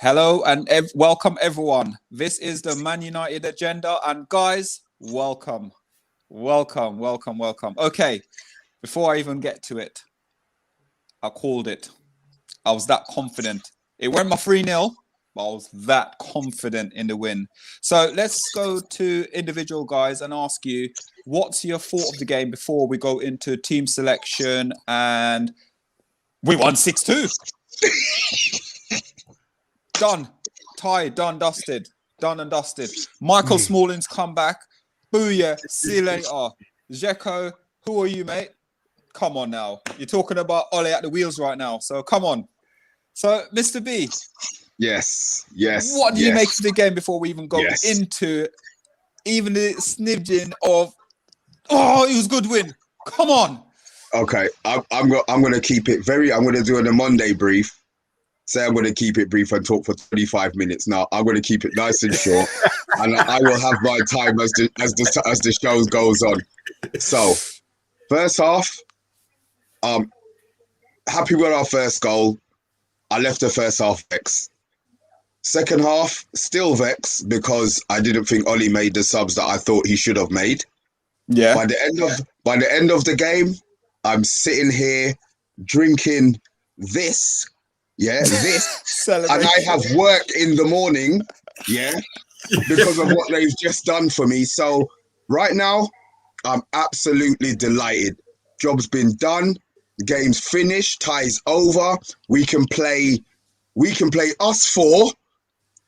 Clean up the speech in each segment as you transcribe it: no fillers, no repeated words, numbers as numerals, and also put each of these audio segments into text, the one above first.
Hello and welcome everyone. This is the Man United agenda, and guys, welcome. Okay, before I even get to it, I called it. I was that confident. It went my 3-0, but I was that confident in the win. So let's go to individual guys and ask you, what's your thought of the game before we go into team selection? And we won 6-2. Done. Tied, done, dusted. Done and dusted. Michael Smalling's come back. Booyah. See you later. Dzeko, who are you, mate? Come on now. You're talking about Ole at the wheels right now. So come on. So, Mr. B. Yes. What do you make of the game before we even go into even the snidging of, it was a good win. Come on. Okay. I'm going to keep it I'm going to do a Monday brief. Say I'm going to keep it brief and talk for 25 minutes. Now I'm going to keep it nice and short, and I will have my time as the show goes on. So, first half, happy with our first goal. I left the first half vexed. Second half, still vexed because I didn't think Ollie made the subs that I thought he should have made. Yeah. By the end of the game, I'm sitting here drinking this. And I have work in the morning, because of what they've just done for me. So right now, I'm absolutely delighted. Job's been done. Game's finished. Tie's over. We can play us four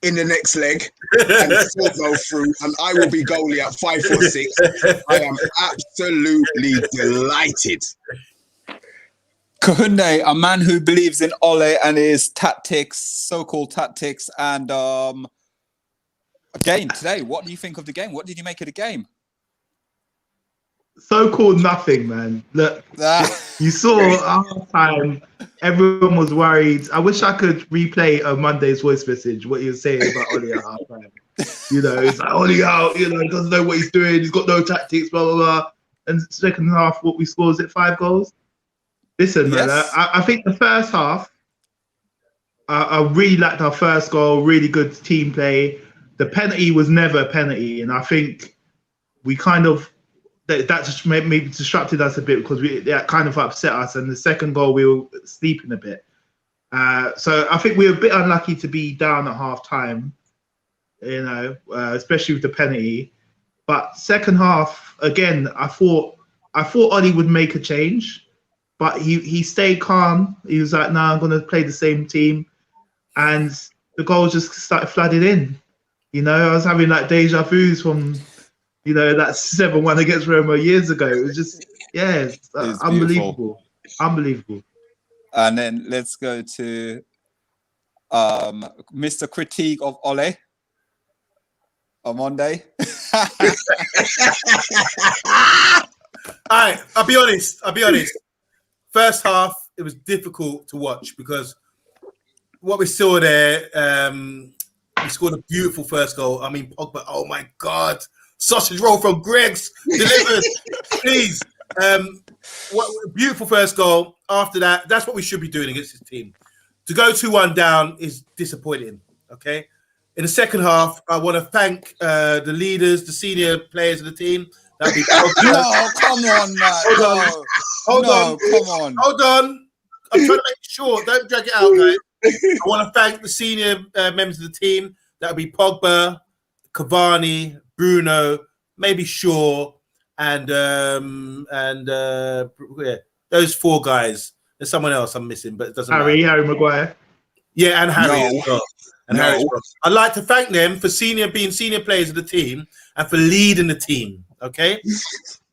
in the next leg and still go through. And I will be goalie at 5'6". I am absolutely delighted. Kahunde, a man who believes in Ole and his tactics, so-called tactics, and again today, what do you think of the game? What did you make of the game? So-called nothing, man. Look, you saw half time, everyone was worried. I wish I could replay a Monday's voice message, what he was saying about Ole at half time. It's like, Ole out, he doesn't know what he's doing, he's got no tactics, blah, blah, blah. And second half, what we scored, was it 5 goals? Listen, man, I think the first half, I really liked our first goal, really good team play. The penalty was never a penalty, and I think we kind of, that just maybe disrupted us a bit because that kind of upset us, and the second goal, we were sleeping a bit. So I think we were a bit unlucky to be down at half-time, especially with the penalty. But second half, again, I thought Ollie would make a change. But he stayed calm. He was like, no, I'm going to play the same team. And the goals just started flooding in. I was having like deja vus from, that 7-1 against Roma years ago. It was just, it's unbelievable. Unbelievable. And then let's go to Mr. Critique of Ole on Monday. All right, I'll be honest. First half, it was difficult to watch because what we saw there, we scored a beautiful first goal. I mean, Pogba, oh my God, sausage roll from Greg's delivered, please. What beautiful first goal. After that, that's what we should be doing against this team. To go 2-1 down is disappointing, okay? In the second half, I want to thank the leaders, the senior players of the team. No, come on, man. Hold on. I'm trying to make it short. Don't drag it out, guys. I want to thank the senior members of the team. That would be Pogba, Cavani, Bruno, maybe Shaw, and those 4 guys. There's someone else I'm missing, but it doesn't matter. Harry Maguire. Yeah, and Harry as well. Harry as well. I'd like to thank them for being senior players of the team and for leading the team. Okay,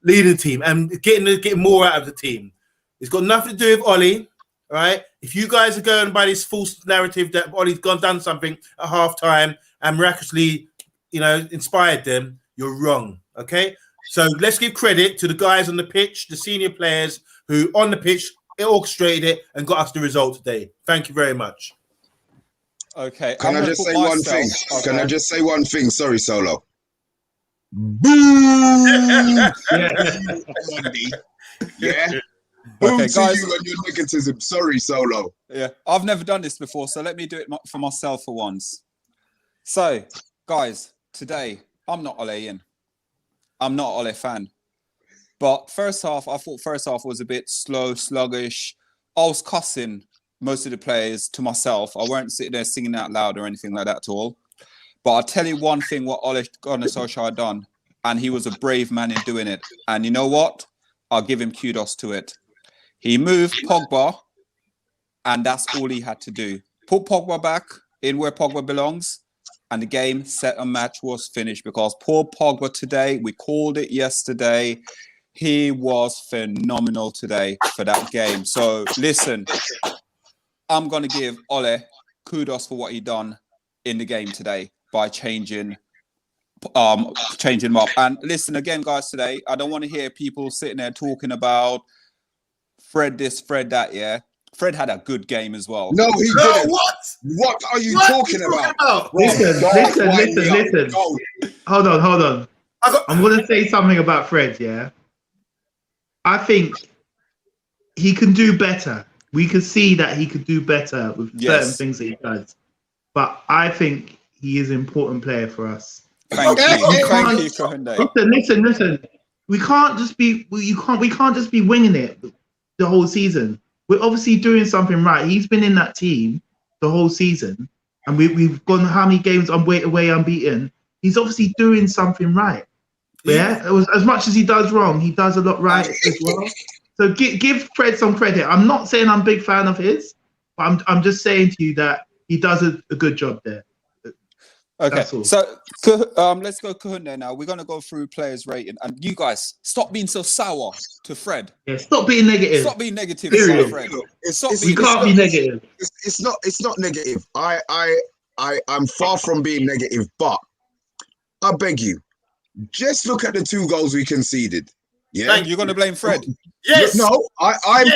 leading the team and getting more out of the team. It's got nothing to do with Ollie, right? If you guys are going by this false narrative that Ollie's done something at halftime and miraculously, inspired them, you're wrong. Okay, so let's give credit to the guys on the pitch, the senior players who on the pitch orchestrated it and got us the result today. Thank you very much. Okay, Can I just say one thing? Okay. Can I just say one thing? Sorry, Solo. Boo! Monday. Boom Okay, to guys. you and your negativism. Sorry, Solo. Yeah, I've never done this before, so let me do it for myself for once. So, guys, today I'm not Ole in. I'm not Ole fan. But first half, I thought first half was a bit slow, sluggish. I was cussing most of the players to myself. I weren't sitting there singing out loud or anything like that at all. But I'll tell you one thing what Ole Gunnar Solskjaer had done. And he was a brave man in doing it. And you know what? I'll give him kudos to it. He moved Pogba, and that's all he had to do. Put Pogba back in where Pogba belongs, and the game, set and match was finished. Because poor Pogba today, we called it yesterday, he was phenomenal today for that game. So listen, I'm going to give Ole kudos for what he done in the game today by changing him up. And listen again, guys, today, I don't want to hear people sitting there talking about Fred this, Fred that, yeah. Fred had a good game as well. No, he didn't. What? What are you talking about? Listen. Hold on. I'm going to say something about Fred, yeah? I think he can do better. We can see that he could do better with certain things that he does. But I think he is an important player for us. Thank you, Kohunde. Listen. We can't just be winging it the whole season. We're obviously doing something right. He's been in that team the whole season, and we've gone how many games away unbeaten. He's obviously doing something right. Yeah, it was, as much as he does wrong, he does a lot right as well. So give Fred some credit. I'm not saying I'm a big fan of his, but I'm just saying to you that he does a good job there. Okay, so let's go Kohunde now. We're going to go through players' rating. And you guys, stop being so sour to Fred. Yeah, stop being negative. Stop being negative to Fred. You can't be negative. It's not negative. I'm far from being negative, but I beg you, just look at the 2 goals we conceded. Yeah, you're going to blame Fred? Yes. No, I'm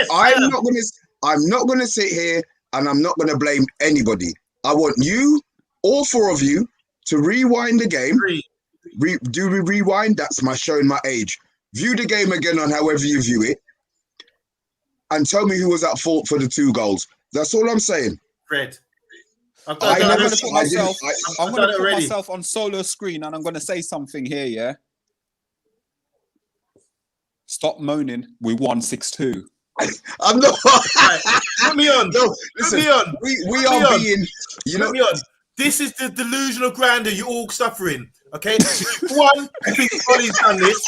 not going to sit here and I'm not going to blame anybody. I want you, all 4 of you, to rewind the game. Do we rewind? That's my showing my age. View the game again on however you view it, and tell me who was at fault for the 2 goals. That's all I'm saying. Fred. I'm going to put myself on solo screen, and I'm going to say something here, yeah? Stop moaning. We won 6-2. I'm not. Put me on. No, listen, Put me on. We are being. Put me on. This is the delusional grandeur you're all suffering. Okay? 1, I think Ollie's done this.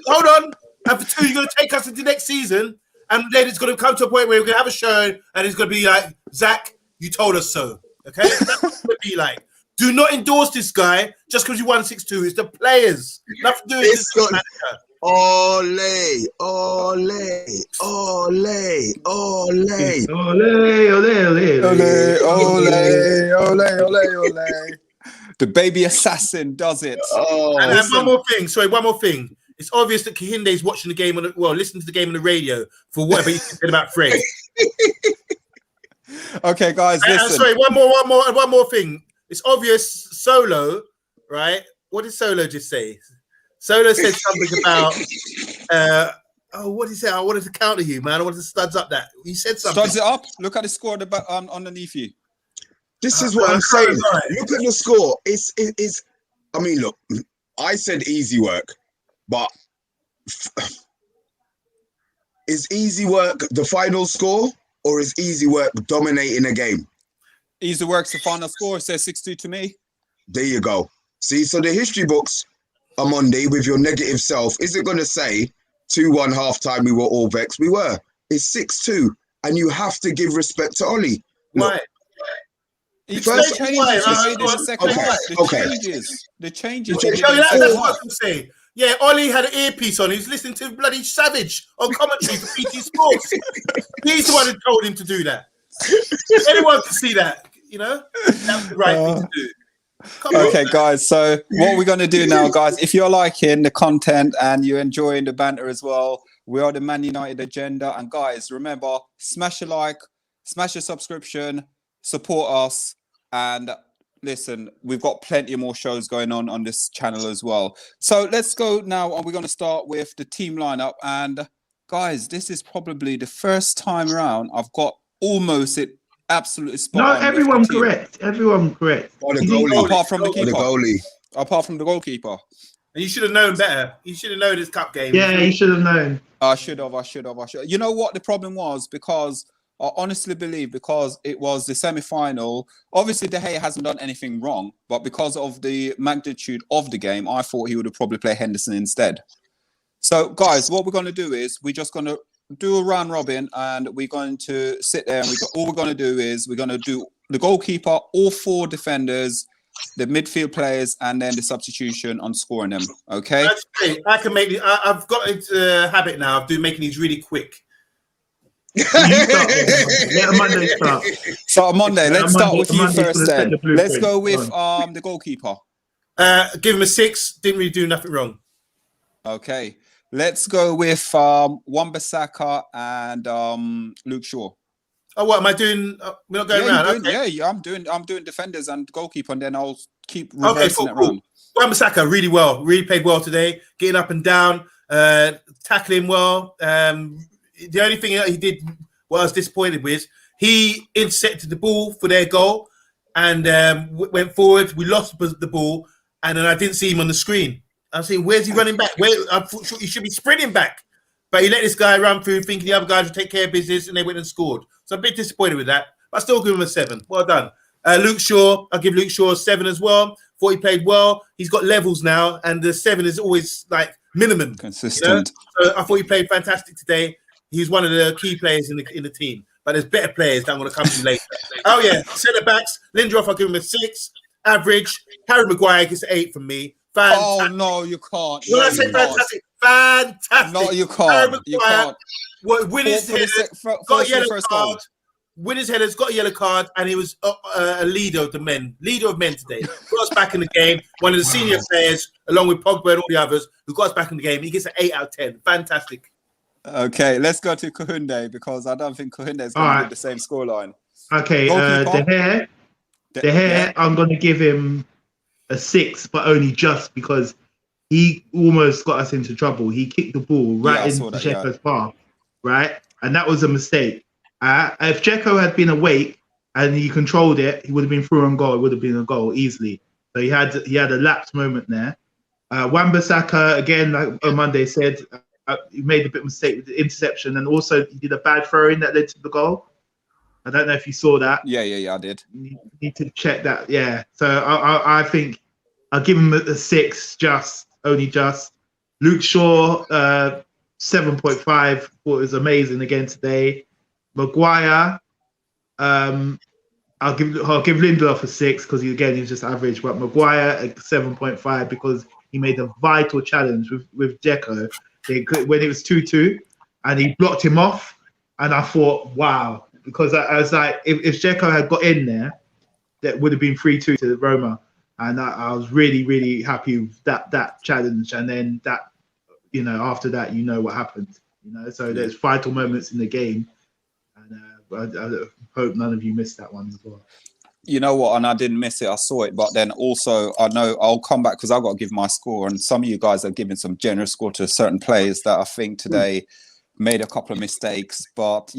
Hold on. And for 2, you're going to take us into next season, and then it's going to come to a point where we're going to have a show, and it's going to be like, Zach, you told us so. Okay? That's what it's going to be like. Do not endorse this guy just because you won 6-2. It's the players. Nothing to do with this manager. Ole. The baby assassin does it. And then one more thing. It's obvious that Kohunde is watching the game listening to the game on the radio for whatever he's thinking about Fred. Okay, guys, listen. Sorry, one more thing. It's obvious Solo, right? What did Solo just say? Solo said something about what did he say? I wanted to counter you, man. I wanted to studs up that. He said something. Studs it up. Look at the score underneath you. This is what I'm saying. Look at the score. It's I mean, look, I said easy work, but is easy work the final score, or is easy work dominating a game? Easy work's the final score. It says 6-2 to me. There you go. See, so the history books on Monday with your negative self isn't going to say 2-1 halftime we were all vexed. We were. It's 6-2, and you have to give respect to Ollie. Why? The changes. That's what I'm saying. Yeah, Ollie had an earpiece on. He's listening to bloody Savage on commentary for PT Sports. He's the one who told him to do that. Anyone can see that, you know? That's the right thing to do. Okay, guys. So what we're going to do now, guys, if you're liking the content and you're enjoying the banter as well, we are the Man United Agenda. And guys, remember, smash a like, smash a subscription, support us. And listen, we've got plenty more shows going on this channel as well. So let's go now. And we're going to start with the team lineup. And guys, this is probably the first time around I've got almost it absolutely spot No, on. everyone correct. Everyone correct. Or the goalie. Apart from the Or keeper. the goalie. Apart from the goalkeeper. And you should have known better. You should have known this cup game. Yeah, you should have known. I should have. You know what the problem was? Because I honestly believe because it was the semi-final, obviously De Gea hasn't done anything wrong, but because of the magnitude of the game, I thought he would have probably played Henderson instead. So, guys, what we're going to do is we're just going to do a round robin and we're going to sit there and all we're going to do is we're going to do the goalkeeper, all 4 defenders, the midfield players, and then the substitution on scoring them. Okay? I can make I've got a habit now of making these really quick. Let Monday start. So on Monday, let's start with you first then. Let's go with the goalkeeper. Give him a 6. Didn't really do nothing wrong. Okay. Let's go with Wan-Bissaka and Luke Shaw. Oh, what am I doing? We're not going around. I'm doing defenders and goalkeeper, and then I'll keep reversing it around. Wan-Bissaka really played well today, getting up and down, tackling well. The only thing that he did, what I was disappointed with, he intercepted the ball for their goal and went forward. We lost the ball, and then I didn't see him on the screen. I was saying, where's he running back? I thought he should be sprinting back. But he let this guy run through, thinking the other guys would take care of business, and they went and scored. So I'm a bit disappointed with that. But I still give him a 7. Well done. Luke Shaw, I'll give Luke Shaw a 7 as well. Thought he played well. He's got levels now, and the 7 is always like minimum. Consistent. You know? So I thought he played fantastic today. He's one of the key players in the team. But there's better players that I'm going to come to later. Oh, yeah. Centre-backs. Lindelof, I'll give him a 6. Average. Harry Maguire gets an 8 from me. Fantastic. Oh, no, you can't. When I say fantastic, fantastic. No, you can't. You can't. Win his headers, got a yellow card. Win his headers, got a yellow card, and he was a leader of men today. Got us back in the game. One of the senior players, along with Pogba and all the others, who got us back in the game. He gets an 8 out of 10. Fantastic. Okay, let's go to Kohunde because I don't think Kohunde is going to get the same scoreline. Okay, De Gea, I'm going to give him a 6, but only just because he almost got us into trouble. He kicked the ball right into Dzeko's path, right? And that was a mistake. If Dzeko had been awake and he controlled it, he would have been through on goal. It would have been a goal easily. So he had a lapse moment there. Wan-Bissaka, again, like Monday said, he made a bit of mistake with the interception, and also he did a bad throw-in that led to the goal. I don't know if you saw that. Yeah, I did. You need to check that. Yeah. So I think I'll give him a 6, only just. Luke Shaw, 7.5. Thought it was amazing again today. Maguire, I'll give Lindelof a 6 because he was just average. But Maguire a 7.5 because he made a vital challenge with Dzeko when it was 2-2, and he blocked him off. And I thought, wow. Because I was like, if Dzeko had got in there, that would have been 3-2 to Roma. And I was really, really happy with that challenge. And then that, after that, what happened. So there's vital moments in the game. And I hope none of you missed that one as well. You know what? And I didn't miss it. I saw it. But then also, I know I'll come back because I've got to give my score. And some of you guys are giving some generous score to certain players that I think today made a couple of mistakes, but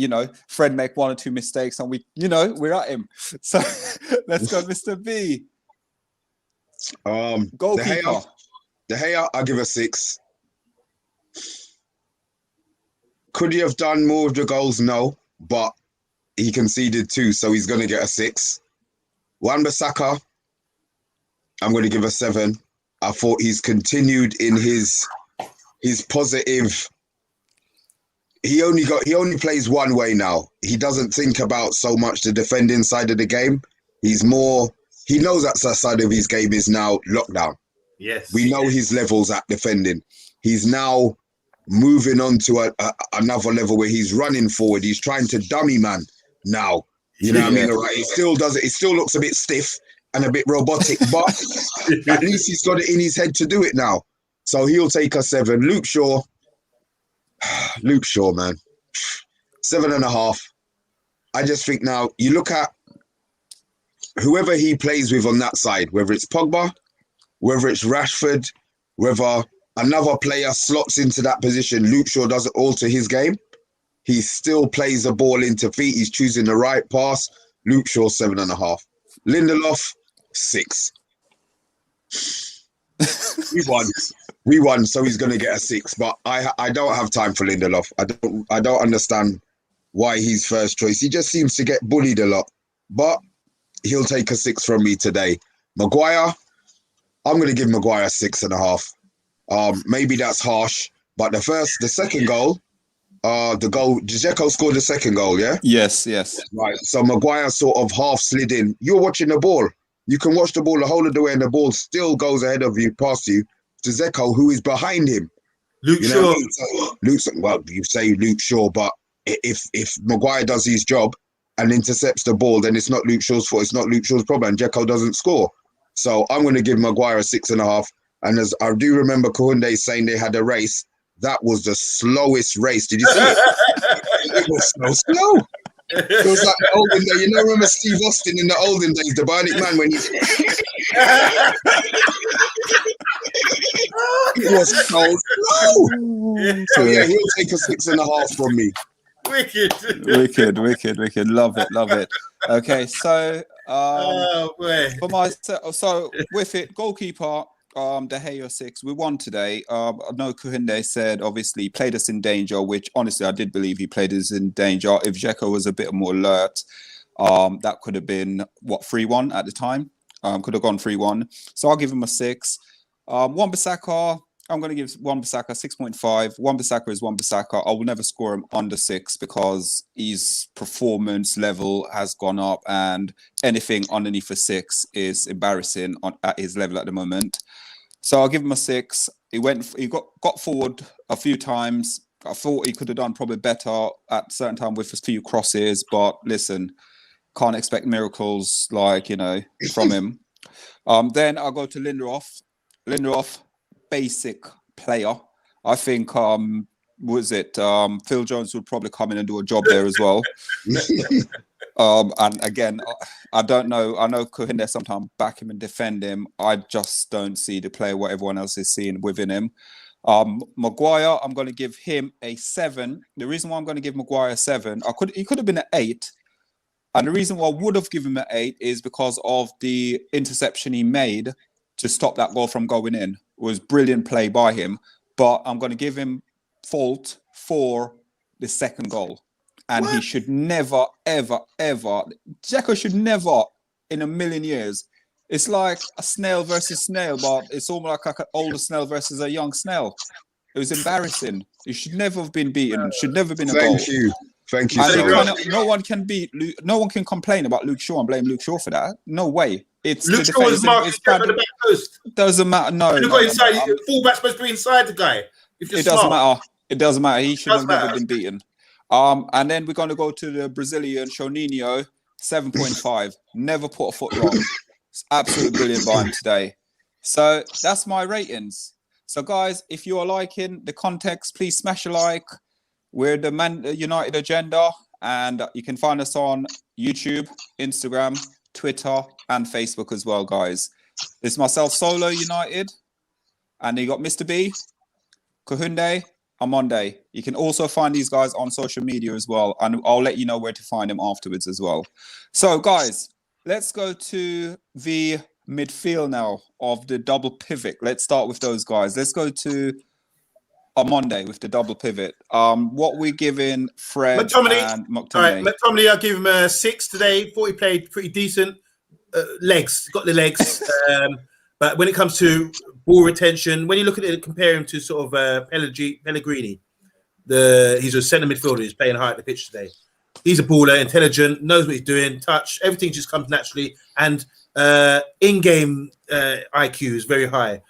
Fred make 1 or 2 mistakes and we're at him. So let's go, Mr. B. Goalkeeper. De Gea, I'll give a 6. Could he have done more of the goals? No, but he conceded 2, so he's going to get a 6. Wan-Bissaka, I'm going to give a 7. I thought he's continued in his positive. He only plays one way now. He doesn't think about so much the defending side of the game. He knows that side of his game is now lockdown. Yes. We know his levels at defending. He's now moving on to another level where he's running forward. He's trying to dummy man now. You know what I mean? Right. He still does it. It still looks a bit stiff and a bit robotic, but at least he's got it in his head to do it now. So he'll take a 7. Luke Shaw, man, 7.5. I just think now you look at whoever he plays with on that side, whether it's Pogba, whether it's Rashford, whether another player slots into that position, Luke Shaw doesn't alter his game. He still plays the ball into feet. He's choosing the right pass. Luke Shaw, 7.5. Lindelof, 6. We won, so he's going to get a 6. But I don't have time for Lindelof. I don't understand why he's first choice. He just seems to get bullied a lot. But he'll take a 6 from me today. Maguire, I'm going to give Maguire 6.5. Maybe that's harsh, but the second goal, Dzeko scored the second goal, yeah? Yes. Right, so Maguire sort of half slid in. You're watching the ball. You can watch the ball the whole of the way and the ball still goes ahead of you, past you, to Dzeko, who is behind him. Luke Shaw. Well, you say Luke Shaw, but if Maguire does his job and intercepts the ball, then it's not Luke Shaw's fault. It's not Luke Shaw's problem, and Dzeko doesn't score. So I'm going to give Maguire a 6.5. And as I do remember Kounde saying they had a race, that was the slowest race. Did you see it? It was so slow. It was like the olden days. You know, remember Steve Austin in the olden days, the Bionic Man, when he... It was so slow. So yeah, he'll take a 6.5 from me. Wicked. Love it. Okay, so for myself, so with it, goalkeeper, De Gea 6. We won today. I know Kounde said obviously played us in danger, which honestly I did believe he played us in danger. If Dzeko was a bit more alert, that could have been 3-1 at the time. Could have gone 3-1. So I'll give him a 6. Wan-Bissaka, I'm going to give Wan-Bissaka 6.5. Wan-Bissaka is Wan-Bissaka. I will never score him under 6 because his performance level has gone up, and anything underneath a 6 is embarrassing at his level at the moment. So I'll give him a 6. He got forward a few times. I thought he could have done probably better at certain time with a few crosses, but listen, can't expect miracles from him. Then I'll go to Lindelof. Basic player. I think Phil Jones would probably come in and do a job there as well. And again, I don't know. I know Kounde sometimes back him and defend him. I just don't see the player what everyone else is seeing within him. Maguire, I'm going to give him a 7. The reason why I'm going to give Maguire a 7, he could have been an 8. And the reason why I would have given him an 8 is because of the interception he made to stop that goal from going in. It was brilliant play by him. But I'm going to give him fault for the second goal. And he should never, ever, Dzeko should never in a million years. It's like a snail versus snail, but it's almost like an older snail versus a young snail. It was embarrassing. He should never have been beaten. Should never have been a goal. Thank you. No one can complain about Luke Shaw and blame Luke Shaw for that. No way. It's Luke Shaw was marking on the back post. Doesn't matter. No. You got inside. Fullback's supposed to be inside the guy. It doesn't matter. It doesn't matter. He should have never been beaten. And then we're going to go to the Brazilian Shoninho, 7.5. Never put a foot wrong. It's absolutely brilliant by him today. So that's my ratings. So guys, if you are liking the context, please smash a like. We're the Man United Agenda, and you can find us on YouTube, Instagram, Twitter, and Facebook as well, guys. It's myself, Solo United, and you got Mr. B, Kounde, Amonde. You can also find these guys on social media as well, and I'll let you know where to find them afterwards as well. So, guys, let's go to the midfield now of the double pivot. Let's start with those guys. Let's go to Amonde with the double pivot. What we giving Fred and McTominay? All right, McTominay, I'll give him a 6 today. Thought he played pretty decent. Legs, got the legs. But when it comes to ball retention, when you look at it, compare him to sort of Pellegrini, he's a centre midfielder. He's playing high at the pitch today. He's a baller, intelligent, knows what he's doing, touch, everything just comes naturally, and in-game IQ is very high.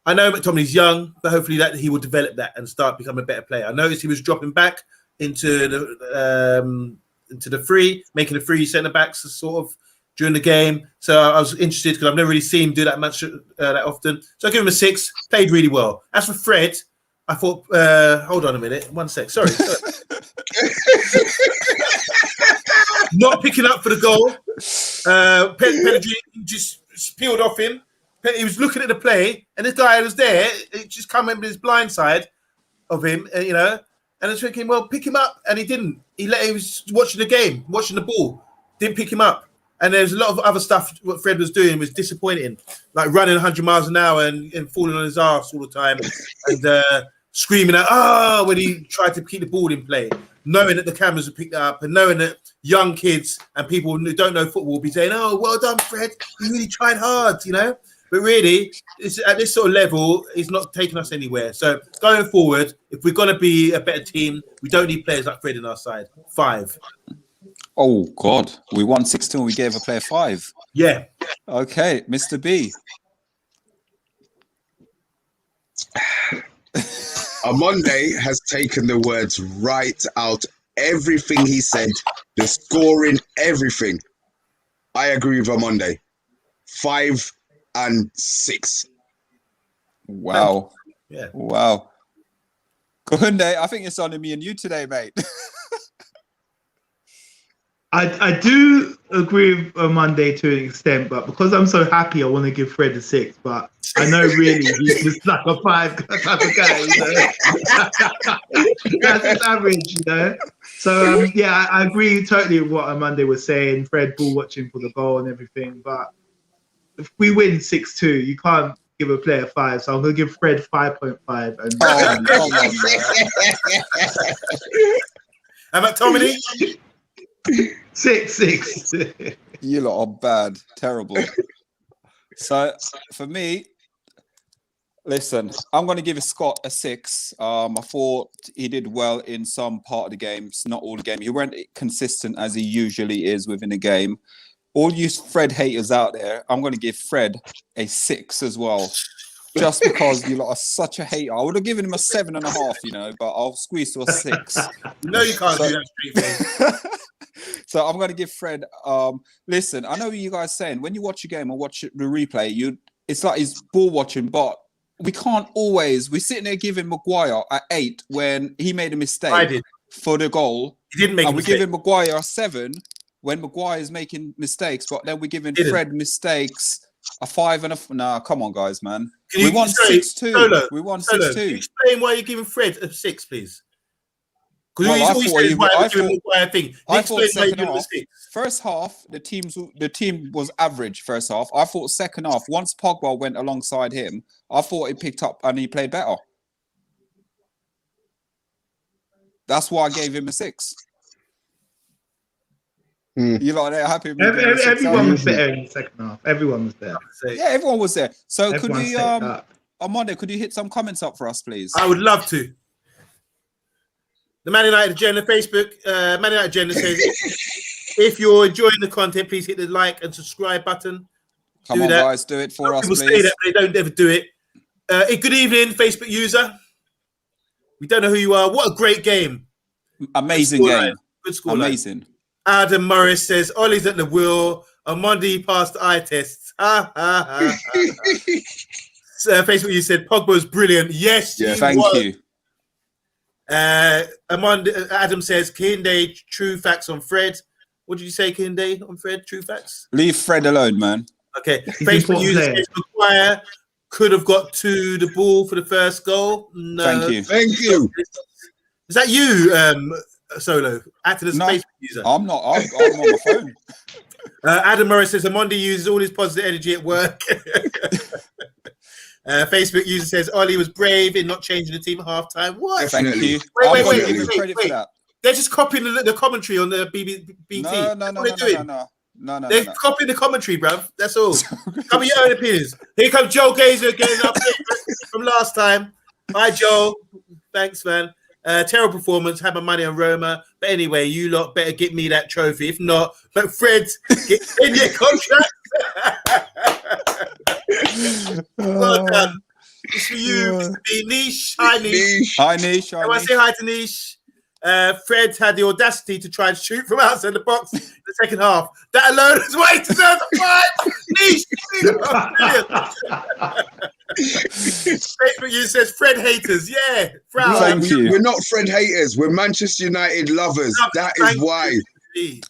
I know McTominay's young, but hopefully that he will develop that and start becoming a better player. I noticed he was dropping back into the free, making the free centre backs sort of during the game. So I was interested because I've never really seen him do that much that often. So I give him a 6. Played really well. As for Fred, I thought, hold on a minute, 1 sec. Sorry. Not picking up for the goal. Pellegrini just peeled off him. he was looking at the play, and this guy was there. It just come in with his blind side of him, you know. And I was thinking, well, pick him up, and he didn't. He was watching the game, watching the ball, didn't pick him up. And there's a lot of other stuff. What Fred was doing was disappointing, like running 100 miles an hour and falling on his ass all the time, and screaming out, when he tried to keep the ball in play, knowing that the cameras would pick that up, and knowing that young kids and people who don't know football will be saying, "Oh, well done, Fred. You really tried hard," you know. But really, it's at this sort of level, it's not taking us anywhere. So going forward, if we're going to be a better team, we don't need players like Fred on our side. 5. Oh, God. We won 6-2 and we gave a player 5. Yeah. Okay, Mr. B. Amonde has taken the words right out. Everything he said, the scoring, everything. I agree with Amonde. 5 and 6. Wow. Yeah. Wow. Kunde, I think it's only me and you today, mate. I do agree with Monday to an extent, but because I'm so happy, I want to give Fred a 6. But I know really he's just like a 5 type of guy, you know. That's his average, you know. So yeah, I agree totally with what Monday was saying. Fred ball watching for the goal and everything, but if we win 6-2, you can't give a player 5. So I'm gonna give Fred 5.5. And How about Tommy? 6. You lot are bad, terrible. So for me, listen, I'm going to give Scott a 6. I thought he did well in some part of the games, not all the game. He weren't consistent as he usually is within the game. All you Fred haters out there, I'm going to give Fred a 6 as well. Just because you lot are such a hater. I would have given him a 7.5, you know, but I'll squeeze to a 6. No, you can't do that straight face. So I'm going to give Fred. Listen, I know what you guys saying. When you watch a game or watch the replay, it's like he's ball watching, but we can't always. We're sitting there giving Maguire at 8 when he made a mistake for the goal. He didn't make a mistake. We're giving Maguire a 7 when Maguire is making mistakes, but then we're giving Fred mistakes a 5 and a. Nah, come on, guys, man. We won 6-2. We won 6-2. Explain why you're giving Fred a 6, please. Well, I thought second half, first half, the team was average first half. I thought second half, once Pogba went alongside him, I thought he picked up and he played better. That's why I gave him a 6. You lot are happy with me? Everyone was better in the second half. Everyone was there. Yeah, everyone was there. So could we, Armando, could you hit some comments up for us, please? I would love to. The Man United agenda Facebook, Man United agenda says, if you're enjoying the content, please hit the like and subscribe button. Come on, guys, do it for us, please. People say that, but they don't ever do it. Good evening, Facebook user. We don't know who you are. What a great game. Amazing game. Good score. Amazing. Adam Morris says, Ollie's at the wheel. Amondi passed the eye tests. Facebook, you said Pogba was brilliant. Yes, yeah, thank you. Adam says, Kinde, true facts on Fred. What did you say, Kinde, on Fred? True facts? Leave Fred alone, man. Okay. Facebook user says Maguire could have got to the ball for the first goal. No. Thank you. Thank you. Is that you, Solo, acting as a Facebook user? I'm not. I'm on my phone. Adam Morris says, Amondi uses all his positive energy at work. Facebook user says, Ollie was brave in not changing the team at halftime. What? Thank you. Wait. They're just copying the commentary on the BT. No. They're copying the commentary, bruv. That's all. Come with your own opinions. Here comes Joel Gazer again, from last time. Hi, Joel. Thanks, man. Terrible performance. Had my money on Roma. But anyway, you lot better get me that trophy. If not, let Fred get in your contract. Well done. It's for you, Mr. B. Niche. Hi, Niche. Hi, Niche. I want to say hi to Niche. Fred had the audacity to try and shoot from outside the box in the second half. That alone is way to deserve the 5. Niche. Facebook you says Fred haters. Yeah. Thank you. We're not Fred haters. We're Manchester United lovers. That is why.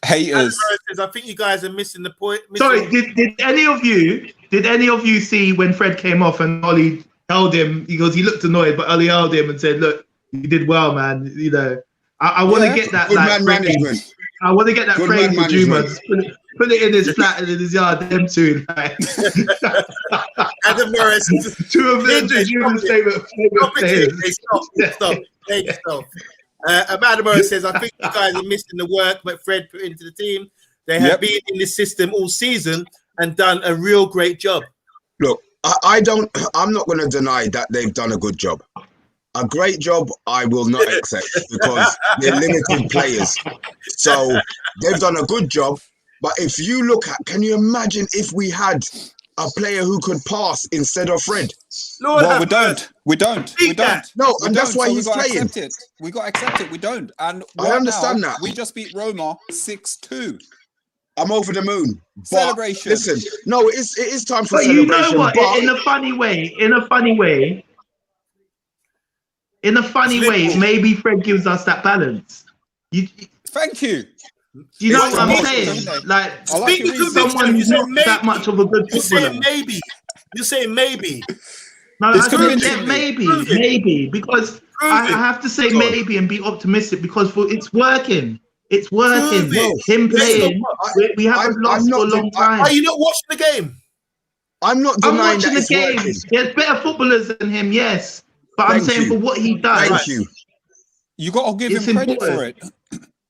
Haters. I think you guys are missing the point. Sorry, did any of you did any of you see when Fred came off and Ollie held him? He looked annoyed, but Ollie held him and said, "Look, you did well, man. You know, I want to get that Good like man management. I want to get that Good frame man for Juma. management. Just put it in his flat and in his yard. Them two, like. Adam Morris. Two of them, Juma's favorite players. Stop. Adam Morris says, I think you guys are missing the work that Fred put into the team. They have been in this system all season and done a real great job. Look, I'm not going to deny that they've done a good job. A great job, I will not accept because they're limited players. So they've done a good job. But if you look at, can you imagine if we had a player who could pass instead of Fred? Lord, well, we don't. No, and that's why he's playing. We got to accept it. We don't. And I understand that. We just beat Roma 6-2. I'm over the moon. Celebration. Listen, no, it is time for but celebration. You know what? In a funny way, maybe Fred gives us that balance. Thank you. You know what I'm saying? Like, someone who's not that much of a good footballer. You're saying maybe. No, I said maybe, because I have to say maybe and be optimistic because it's working. It's working. Him playing, we haven't lost for a long time. Are you not watching the game? I'm not denying I'm watching the game. Working. There's better footballers than him, yes. But I'm saying for what he does. Thank you. You got to give him credit for it.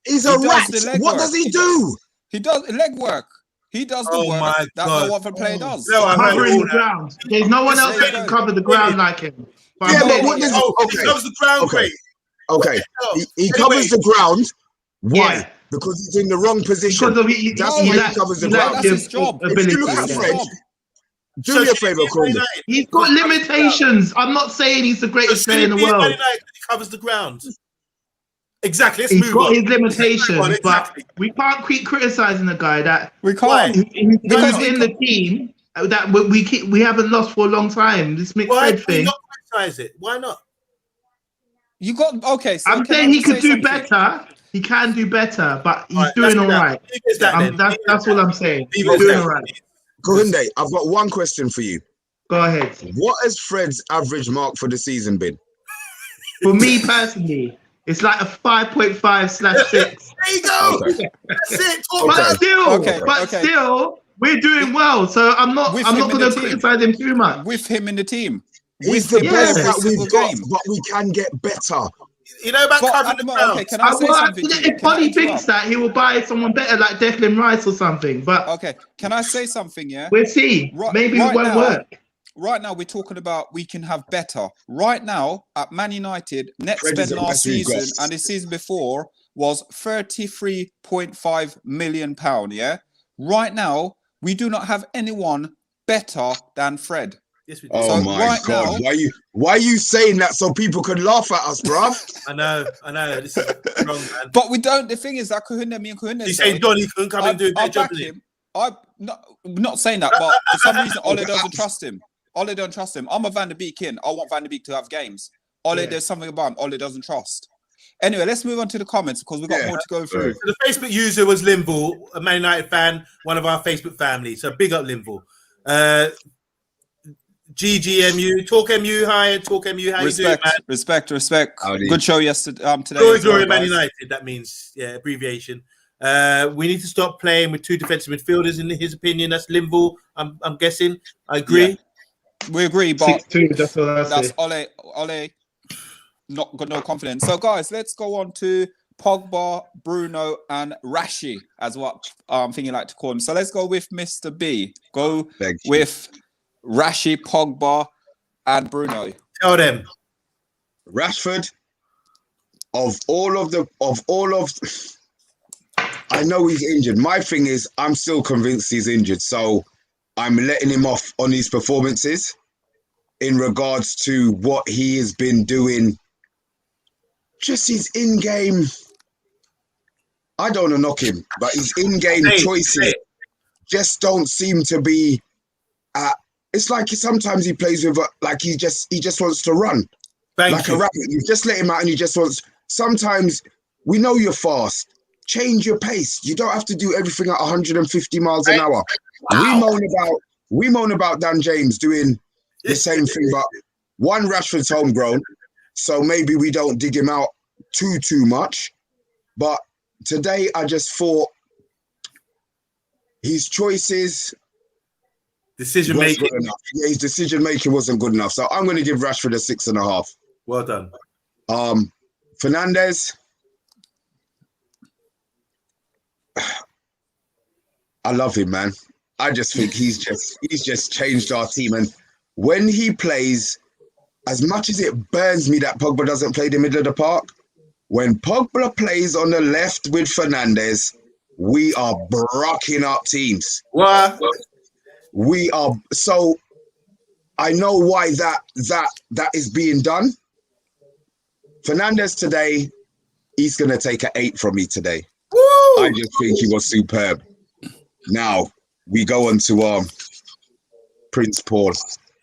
He's a rat. What does he do? He does leg work. He does the work. That's not what the player does. Covering the ground. There's no one else that can cover the ground like him. But what does he covers the ground great. Okay. He covers the ground. Why? Yeah. Because he's in the wrong position. That's why he covers the ground. That's his job. If you look at Fred, do me a favour, Corny. He's got limitations. I'm not saying he's the greatest player in the world. He covers the ground. Exactly. He's got his limitations, but we can't keep criticizing the guy that we can't. He's not in the team that we haven't lost for a long time. This Fred thing. Why not criticize it? Why not? You got okay. So I'm saying he could do better. He can do better, but he's doing all right. That's what I'm saying. He's doing all right. Kohunde, I've got one question for you. Go ahead. What has Fred's average mark for the season been? For me personally, it's like a 5.5/6. There you go. Okay. That's it. But still, we're doing well. So I'm not going to criticize him too much. With him in the team. He's the best that we've got, but we can get better. You know about covering the ground. Can I say something? If Polly thinks that, he will buy someone better like Declan Rice or something. But okay, can I say something? Yeah, we'll see. Maybe it won't work. Right now, we're talking about we can have better. Right now, at Man United, net spend last season and the season before was £33.5 million. Yeah, right now we do not have anyone better than Fred. Yes, we do. Oh my God! Now, why are you saying that so people could laugh at us, bruv? I know. This is wrong, man. But we don't. The thing is that me and Kohunde. You saying Donny couldn't come and do a better job? I'm not saying that, but for some reason, Ole doesn't trust him. Ole don't trust him. I'm a Van der Beek in. I want Van der Beek to have games. There's something about him Ole doesn't trust. Anyway, let's move on to the comments because we've got more to go through. So the Facebook user was Linville, a Man United fan, one of our Facebook family. So big up Linville. GGMU, Talk MU, hi, Talk MU, how you doing, man? Respect. Howdy. Good show yesterday. Today. Glory, Man United. That means abbreviation. We need to stop playing with two defensive midfielders. In his opinion, that's Linville. I'm guessing. I agree. Yeah. We agree, but 6-2, that's Ole. Not got no confidence. So, guys, let's go on to Pogba, Bruno, and Rashi, as what I'm thinking like to call him. So let's go with Mr. B. Go with Rashi, Pogba, and Bruno. Tell them. Rashford, I know he's injured. My thing is, I'm still convinced he's injured. So I'm letting him off on his performances in regards to what he has been doing. Just his in-game. I don't want to knock him, but his in-game choices just don't seem to be. It's like sometimes he plays with he just wants to run like a rabbit. You just let him out and he just wants. Sometimes we know you're fast. Change your pace. You don't have to do everything at 150 miles an hour. We moan about we moan about Dan James doing the same thing, but one, Rashford's homegrown, so maybe we don't dig him out too much. But today, I just thought his choices, decision making, his decision making wasn't good enough. So I'm going to give Rashford a 6.5. Well done. Fernandes, I love him, man. I just think he's just changed our team. And when he plays, as much as it burns me that Pogba doesn't play the middle of the park, when Pogba plays on the left with Fernandes, we are brocking up teams. What? We are. So I know why that is being done. Fernandes today, he's going to take an 8 from me today. Woo! I just think he was superb. Now, we go on to Prince Paul.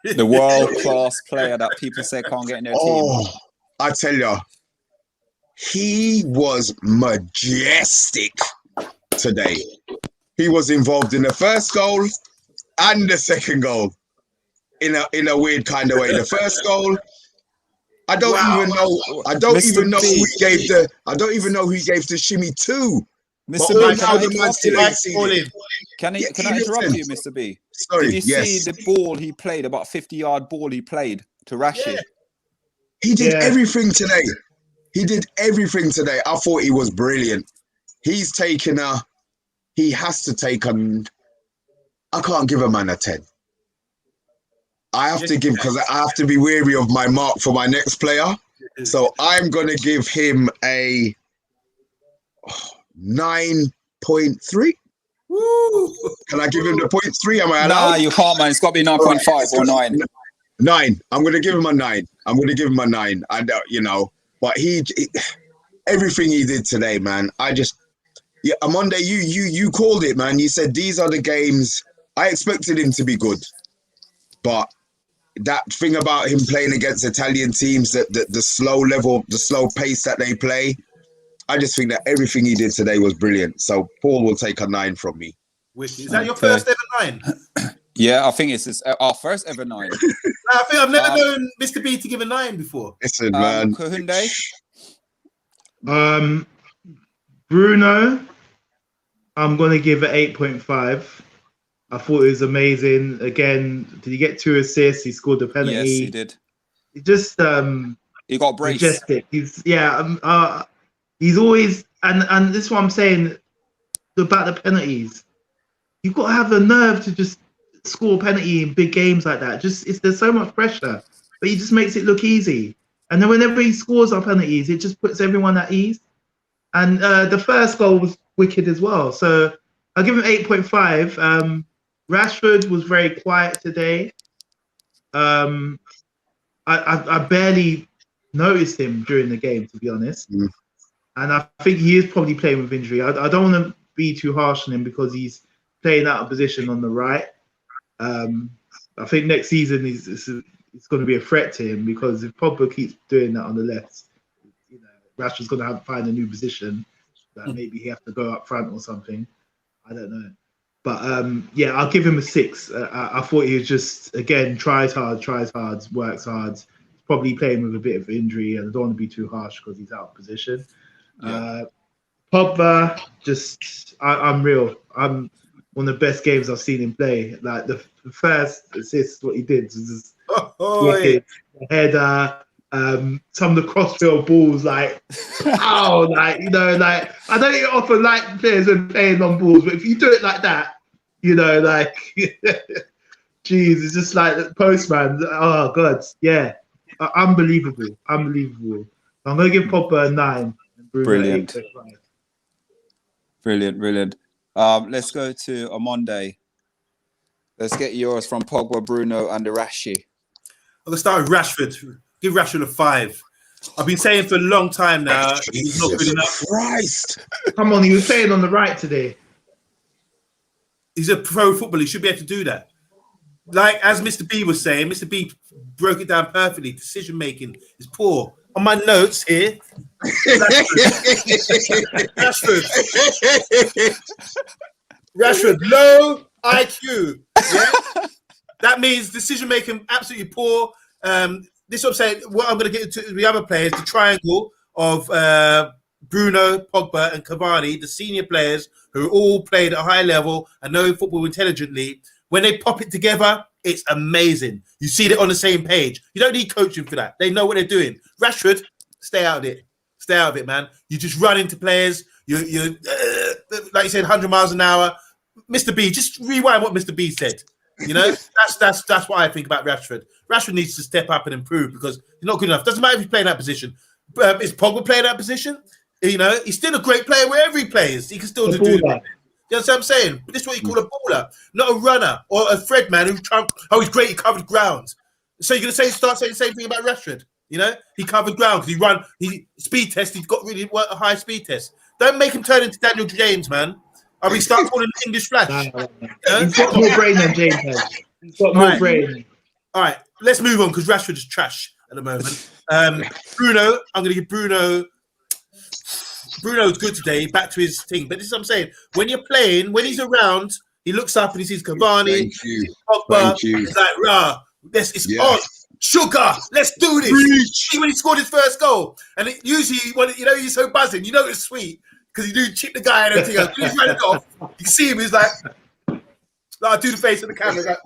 The world-class player that people say can't get in their team. Oh, I tell you, he was majestic today. He was involved in the first goal and the second goal in a weird kind of way. The first goal, I don't even know who he gave the shimmy to. Mr. B, can I interrupt you, Mr. B? Sorry, did you see the ball he played, about 50-yard ball he played to Rashi? Yeah. He did everything today. He did everything today. I thought he was brilliant. He has to take I can't give a man a 10. I have to give, because I have to be wary of my mark for my next player. So I'm going to give him a 9.3. Woo! Can I give him the 0.3? Am I allowed? Nah, you can't, man. It's got to be 9.5 or 9. 9. I'm going to give him a 9. I don't, but he everything he did today, man. Monday, you called it, man. You said these are the games. I expected him to be good, but that thing about him playing against Italian teams, the slow level, the slow pace that they play, I just think that everything he did today was brilliant. So Paul will take a 9 from me. Is that your first ever 9? Yeah, I think it's our first ever 9. I think I've never known Mr. B to give a 9 before. Listen, man. Kahunde? Bruno, I'm going to give it 8.5. I thought it was amazing. Again, did he get 2 assists? He scored the penalty. Yes, he did. He just he got brace. Majestic. He's always and this is what I'm saying about the penalties. You've got to have the nerve to just score a penalty in big games like that. There's so much pressure, but he just makes it look easy. And then whenever he scores our penalties, it just puts everyone at ease. And the first goal was wicked as well. So I'll give him 8.5. Rashford was very quiet today. I barely noticed him during the game, to be honest. And I think he is probably playing with injury. I don't want to be too harsh on him because he's playing out of position on the right. I think next season it's going to be a threat to him, because if Pogba keeps doing that on the left, Rashford's going to have to find a new position that maybe he has to go up front or something. I don't know. But I'll give him a 6. I thought he was just, again, tries hard, works hard. He's probably playing with a bit of injury, and I don't want to be too harsh because he's out of position. Pogba, just unreal. I'm one of the best games I've seen him play. Like the first assist, what he did was just wicked. Header, some of the crossfield balls, I don't often like players when playing on balls, but if you do it like that, geez, it's just like the postman. Oh God, yeah, unbelievable. I'm gonna give Pogba a 9. Brilliant. Let's go to Monday. Let's get yours from Pogba, Bruno, and Rashi. I'm gonna start with Rashford. Give Rashford a 5. I've been saying for a long time now he's not good enough. Christ! Come on, he was playing on the right today. He's a pro footballer. He should be able to do that. Like as Mr. B was saying, Mr. B broke it down perfectly. Decision making is poor. On my notes here, Rashford, low IQ. Yeah? That means decision making absolutely poor. This is what I'm saying. What I'm going to get into the other players, the triangle of Bruno, Pogba, and Cavani, the senior players who all played at a high level and know football intelligently. When they pop it together, it's amazing. You see it on the same page. You don't need coaching for that. They know what they're doing. Rashford, stay out of it. Stay out of it, man. You just run into players. You like you said, 100 miles an hour. Mr. B, just rewind what Mr. B said. You know, that's what I think about Rashford. Rashford needs to step up and improve because he's not good enough. Doesn't matter if he's playing that position. Is Pogba playing that position? You know, he's still a great player wherever he plays. He can still do it. You know what I'm saying? But this is what you call a baller, not a runner or a Fred man who he's great, he covered ground. So you're gonna start saying the same thing about Rashford. You know, he covered ground because he speed test, he's got really a high speed test. Don't make him turn into Daniel James, man. Or we start calling him English Flash. He's got more brain than James has. He's got more brain. All right, let's move on because Rashford is trash at the moment. Bruno, I'm going to give Bruno's good today, back to his team. But this is what I'm saying. When you're playing, when he's around, he looks up and he sees Cavani, Pogba. He's like, rah, it's on. Sugar, let's do this. See when he scored his first goal. And usually, when he's so buzzing, it's sweet because you do chip the guy and everything else. When he's running off, you see him, he's like I do the face of the camera.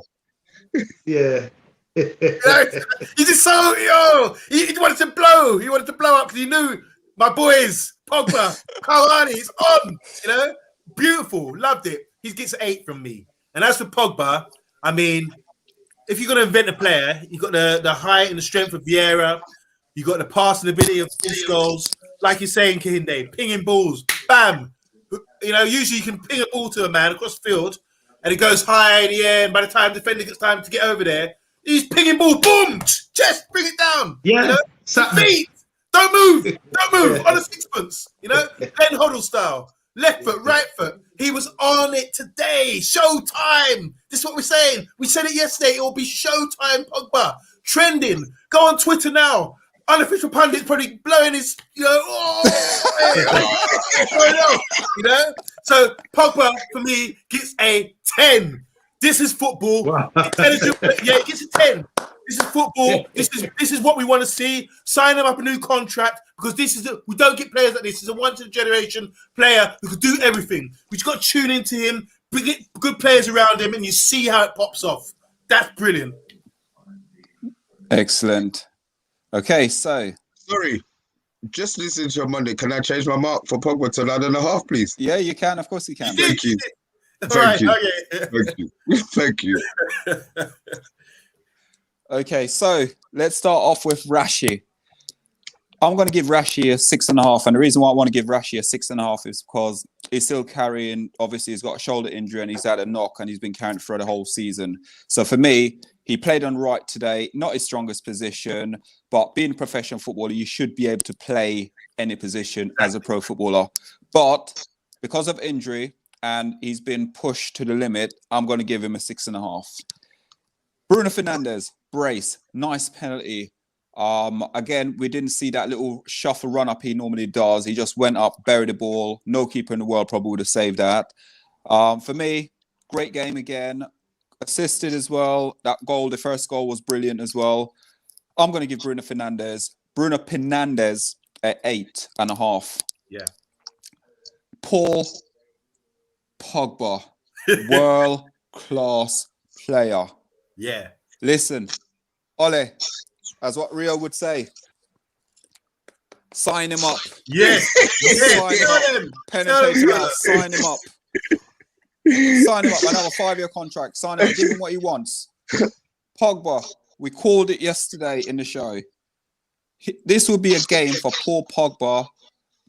Like, yeah. He's just so, he wanted to blow. He wanted to blow up because he knew my boys, Pogba, Cavani, he's on. Beautiful. Loved it. He gets 8 from me. And as for Pogba, I mean, if you're going to invent a player, you've got the height and the strength of Vieira. You've got the passing ability of Scholes. Like you're saying, Kehinde, pinging balls. Bam. Usually you can ping a ball to a man across the field and it goes high in the air. And by the time the defender gets time to get over there, he's pinging ball. Boom. Chest, bring it down. Yeah. Feet. Don't move. Don't move. On a sixpence. Glenn Hoddle style. Left foot, right foot. He was on it today. Showtime. This is what we're saying. We said it yesterday. It will be showtime, Pogba. Trending. Go on Twitter now. Unofficial pundits probably blowing his, So Pogba, for me, gets a 10. This is football. Wow. Intelligent. Yeah, it gets a 10. This is football. This is what we want to see. Sign him up a new contract because we don't get players like this. He's a once-in-a-generation player who could do everything. We just got to tune into him, get good players around him, and you see how it pops off. That's brilliant. Excellent. Okay, so sorry, just listen to your Monday. Can I change my mark for Pogba to 9.5, please? Yeah, you can. Of course, you can. Thank you. Thank you. Thank you. Okay, so let's start off with Rashi. I'm going to give Rashi a 6.5, and the reason why I want to give Rashi a 6.5 is because he's still carrying. Obviously, he's got a shoulder injury and he's had a knock, and he's been carrying through the whole season. So for me, he played on right today, not his strongest position, but being a professional footballer, you should be able to play any position as a pro footballer. But because of injury and he's been pushed to the limit, I'm going to give him a 6.5. Bruno Fernandes, brace, nice penalty. Again, we didn't see that little shuffle run up he normally does. He just went up, buried the ball. No keeper in the world probably would have saved that. For me, great game again. Assisted as well. That goal, the first goal was brilliant as well. I'm going to give Bruno Fernandes at 8.5. Yeah. Paul Pogba, world-class player. Yeah. Listen, Ole, as what Rio would say, sign him up. Yes. Sign him up. Penetration out, sign him up. Sign him up. Another 5-year contract. Sign him up. Give him what he wants. Pogba, we called it yesterday in the show. This will be a game for Paul Pogba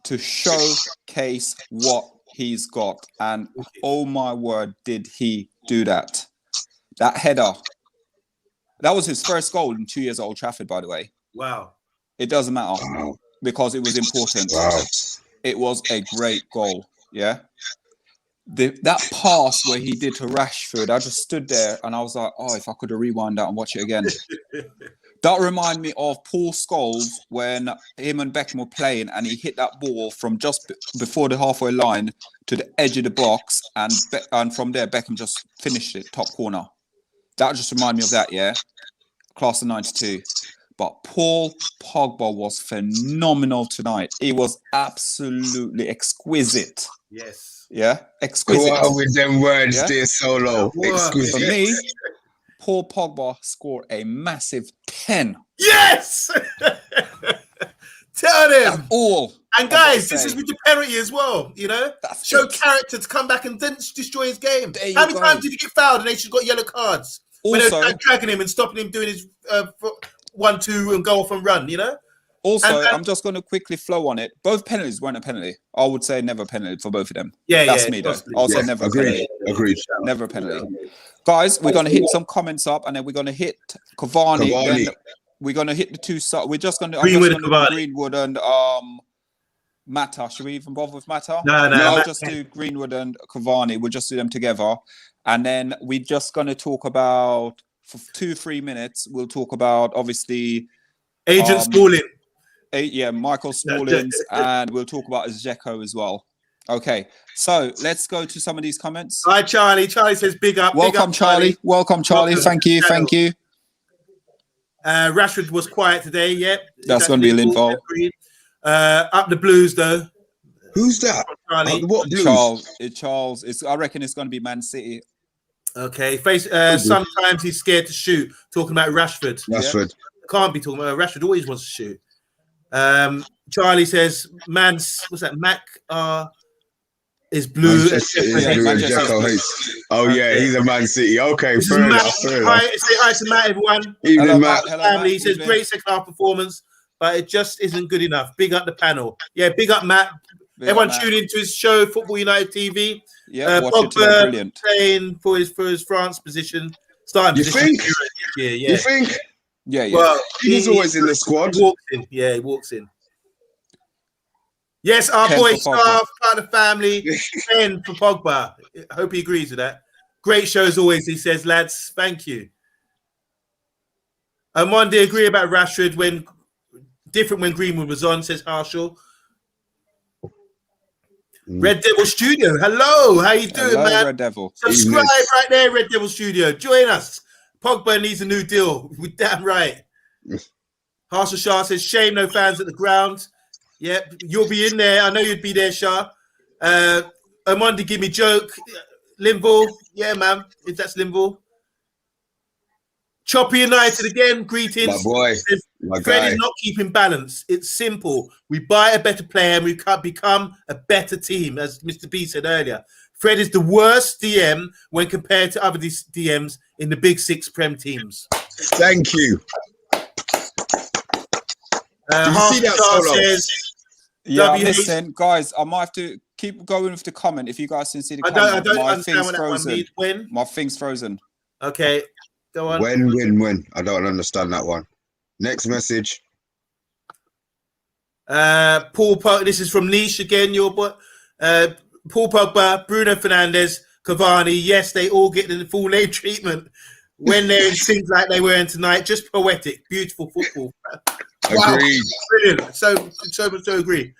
to showcase what he's got. And oh my word, did he do that. That header. That was his first goal in 2 years at Old Trafford, by the way. Wow. It doesn't matter because it was important. Wow. It was a great goal. Yeah. That pass where he did to Rashford, I just stood there and I was like, oh, if I could have rewind that and watch it again. That reminded me of Paul Scholes when him and Beckham were playing and he hit that ball from just before the halfway line to the edge of the box and from there Beckham just finished it top corner. That just reminded me of that, yeah. Class of 92. But Paul Pogba was phenomenal tonight. He was absolutely exquisite. Yes. Yeah, exquisite. Go out with them words, Yeah? dear Solo. Exquisite. For me, Paul Pogba scored a massive 10. Yes! Tell them. That's all. And guys, this is with the penalty as well, you know? That's Show it. character to come back and then destroy his game. There How you many go. times did he get fouled and they should got yellow cards? When they Also, were dragging him and stopping him doing his 1-2 and go off and run, you know? Also, I'm just going to quickly flow on it. Both penalties weren't a penalty. I would say never a penalty for both of them. That's me, though. I'll say never a penalty. Agreed. Never a penalty. Guys, we're going to hit some comments up, and then we're going to hit Cavani. Then we're going to hit the two. We're just going to Greenwood and Mata. Should we even bother with Mata? No. I'll just do Greenwood and Cavani. We'll just do them together, and then we're just going to talk about for 2-3 minutes. We'll talk about obviously Agent Smalling. Michael Smallings, and we'll talk about Zeko as well. Okay, so let's go to some of these comments. Hi, Charlie. Charlie says, big up. Welcome, big up, Charlie. Welcome, Charlie. Thank you. Rashford was quiet today. Yep. That's going to be Linval. Up the Blues, though. Who's that? Charlie. What Blues? Charles. I reckon it's going to be Man City. Okay. Sometimes he's scared to shoot. Talking about Rashford. Can't be talking about Rashford. Always wants to shoot. Charlie says, what's that? Mac is blue. He's a Man City. Okay, fair enough. Say hi to Matt, everyone. Hello, Matt. Family. He says, great second half performance, but it just isn't good enough. Big up the panel. Yeah, big up Matt. Everyone tune into his show, Football United TV. Yeah, watch it today. Brilliant. Playing for his France position. Starting position. You think? Yeah. Well, he's always in the squad. He walks in. Yes, our boy Staff, part of the family, 10 for Pogba. I hope he agrees with that. Great show as always, he says, lads. Thank you. And one day agree about Rashford when Greenwood was on, says Harshall. Red Devil Studio. Hello, how you doing, man? Red Devil. Subscribe right there, Red Devil Studio. Join us. Pogba needs a new deal. We're damn right. Harshall Shah says, shame no fans at the ground. Yep, you'll be in there. I know you'd be there, Shah. Amanda, give me joke. Linville, yeah, man. If that's Linville. Choppy United again. Greetings. My boy. Fred is not keeping balance. It's simple. We buy a better player and we can become a better team, as Mr. B said earlier. Fred is the worst DM when compared to other DMs in the big 6 Prem teams. Thank you. Do you see that Solo? Listen, guys, I might have to keep going with the comment if you guys can see the comment. I don't understand what that one means. When? My thing's frozen. Okay, go on. When? I don't understand that one. Next message. Paul Pogba. This is from Niche again. Your boy. Paul Pogba, Bruno Fernandes, Cavani. Yes, they all get the full name treatment when they're in sync like they were in tonight. Just poetic, beautiful football. Wow. Agreed. Brilliant. So agree.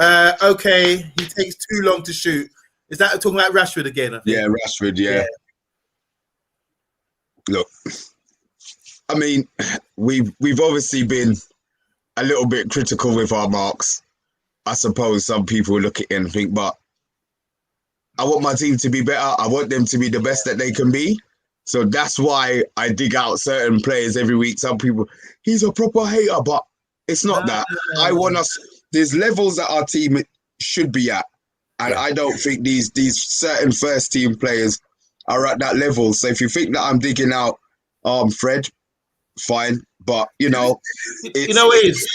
Okay, he takes too long to shoot. Is that talking about Rashford again? I think? Yeah, Rashford. Yeah. Look, I mean, we've obviously been a little bit critical with our marks. I suppose some people look at it and think, but I want my team to be better. I want them to be the best that they can be. So that's why I dig out certain players every week. Some people, he's a proper hater, but it's not that. I want us, there's levels that our team should be at. And I don't think these certain first team players are at that level. So if you think that I'm digging out Fred, fine. But, you know. It is.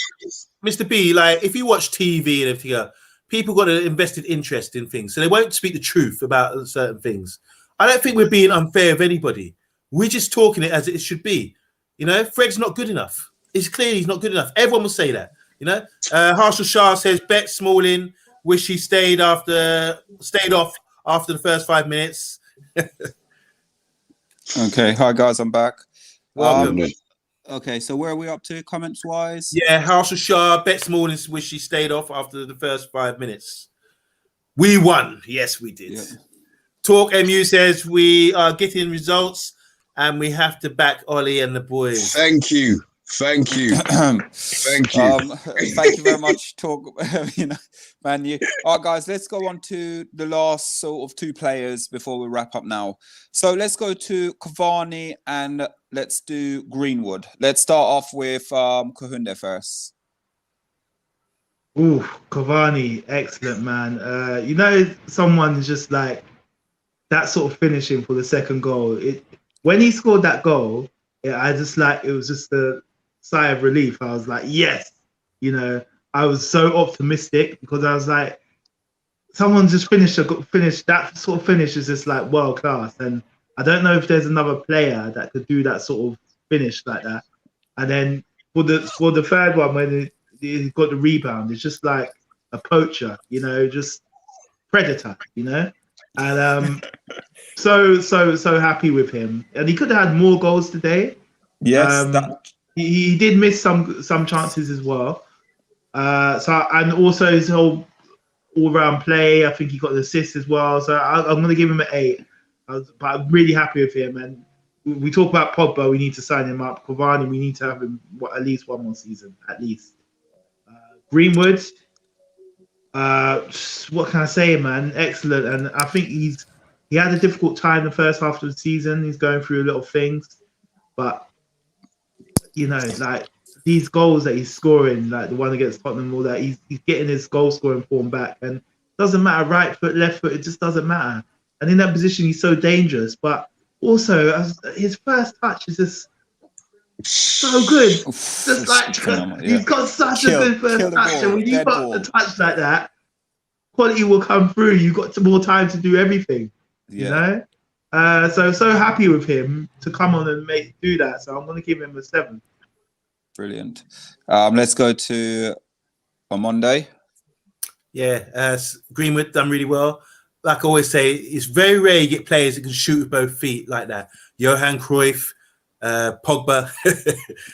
Mr. B, like, if you watch TV and everything, people got an invested interest in things. So they won't speak the truth about certain things. I don't think we're being unfair of anybody. We're just talking it as it should be. You know, Fred's not good enough. It's clear he's not good enough. Everyone will say that. You know, Harshal Shah says, bet Smalling wish he stayed off after the first 5 minutes. Okay, hi guys, I'm back. Welcome. Okay, so where are we up to comments wise? Yeah, Harshal Shah, bet Smalling wish he stayed off after the first 5 minutes. We won. Yes, we did. Yeah. Talk MU says we are getting results and we have to back Ollie and the boys. Thank you. Thank you. Thank you. Thank you very much. Man, you. All right, guys, let's go on to the last sort of 2 players before we wrap up now. So let's go to Cavani and let's do Greenwood. Let's start off with Kahunde first. Ooh, Cavani, excellent, man. Someone's just like that sort of finishing for the second goal. When he scored that goal, it was just a sigh of relief. I was like, yes, I was so optimistic because I was like, someone just finished that sort of finish is just like world class. And I don't know if there's another player that could do that sort of finish like that. And then for the third one, when he got the rebound, it's just like a poacher, just predator, and so happy with him. And he could have had more goals today. Yes, he did miss some chances as well. And also his whole all-round play, I think he got the assist as well. So I'm going to give him an 8. But I'm really happy with him. And we talk about Pogba, we need to sign him up. Cavani, we need to have him at least one more season, at least. Greenwood, what can I say, man? Excellent. And I think he had a difficult time the first half of the season. He's going through a lot of things. But, like these goals that he's scoring, like the one against Tottenham, all that, he's getting his goal scoring form back. And it doesn't matter, right foot, left foot, it just doesn't matter. And in that position, he's so dangerous. But also, his first touch is just so good. Just like he's got such a good first touch. And when you've got a touch like that, quality will come through. You've got more time to do everything. So happy with him to come on and do that. So I'm going to give him a 7. Brilliant. Let's go to Monday. Yeah, Greenwood done really well. Like I always say, it's very rare you get players that can shoot with both feet like that. Johan Cruyff, Pogba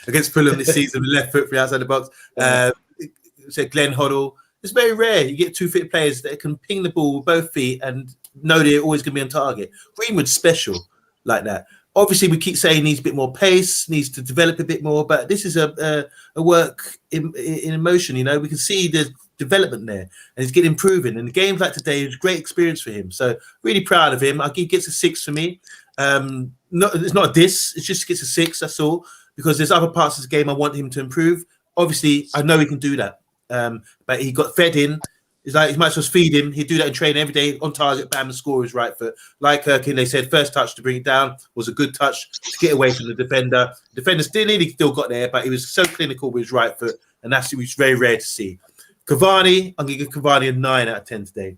against Fulham this season, left foot from outside the box. Glenn Hoddle. It's very rare you get 2-foot players that can ping the ball with both feet and know they're always going to be on target. Greenwood's special like that. Obviously, we keep saying he needs a bit more pace, needs to develop a bit more, but this is a work in emotion. We can see the development there, and he's getting improving. And games like today is a great experience for him. So really proud of him. He gets a 6 for me. It's not a diss. It just gets a 6. That's all. Because there's other parts of the game I want him to improve. Obviously, I know he can do that. But he got fed in. It's like he might as well feed him. He'd do that in training every day, on target, bam, and score his right foot. Like Kinley said, first touch to bring it down was a good touch to get away from the defender. The defender still got there, but he was so clinical with his right foot, and that's very rare to see. Cavani, I'm going to give Cavani a 9 out of 10 today.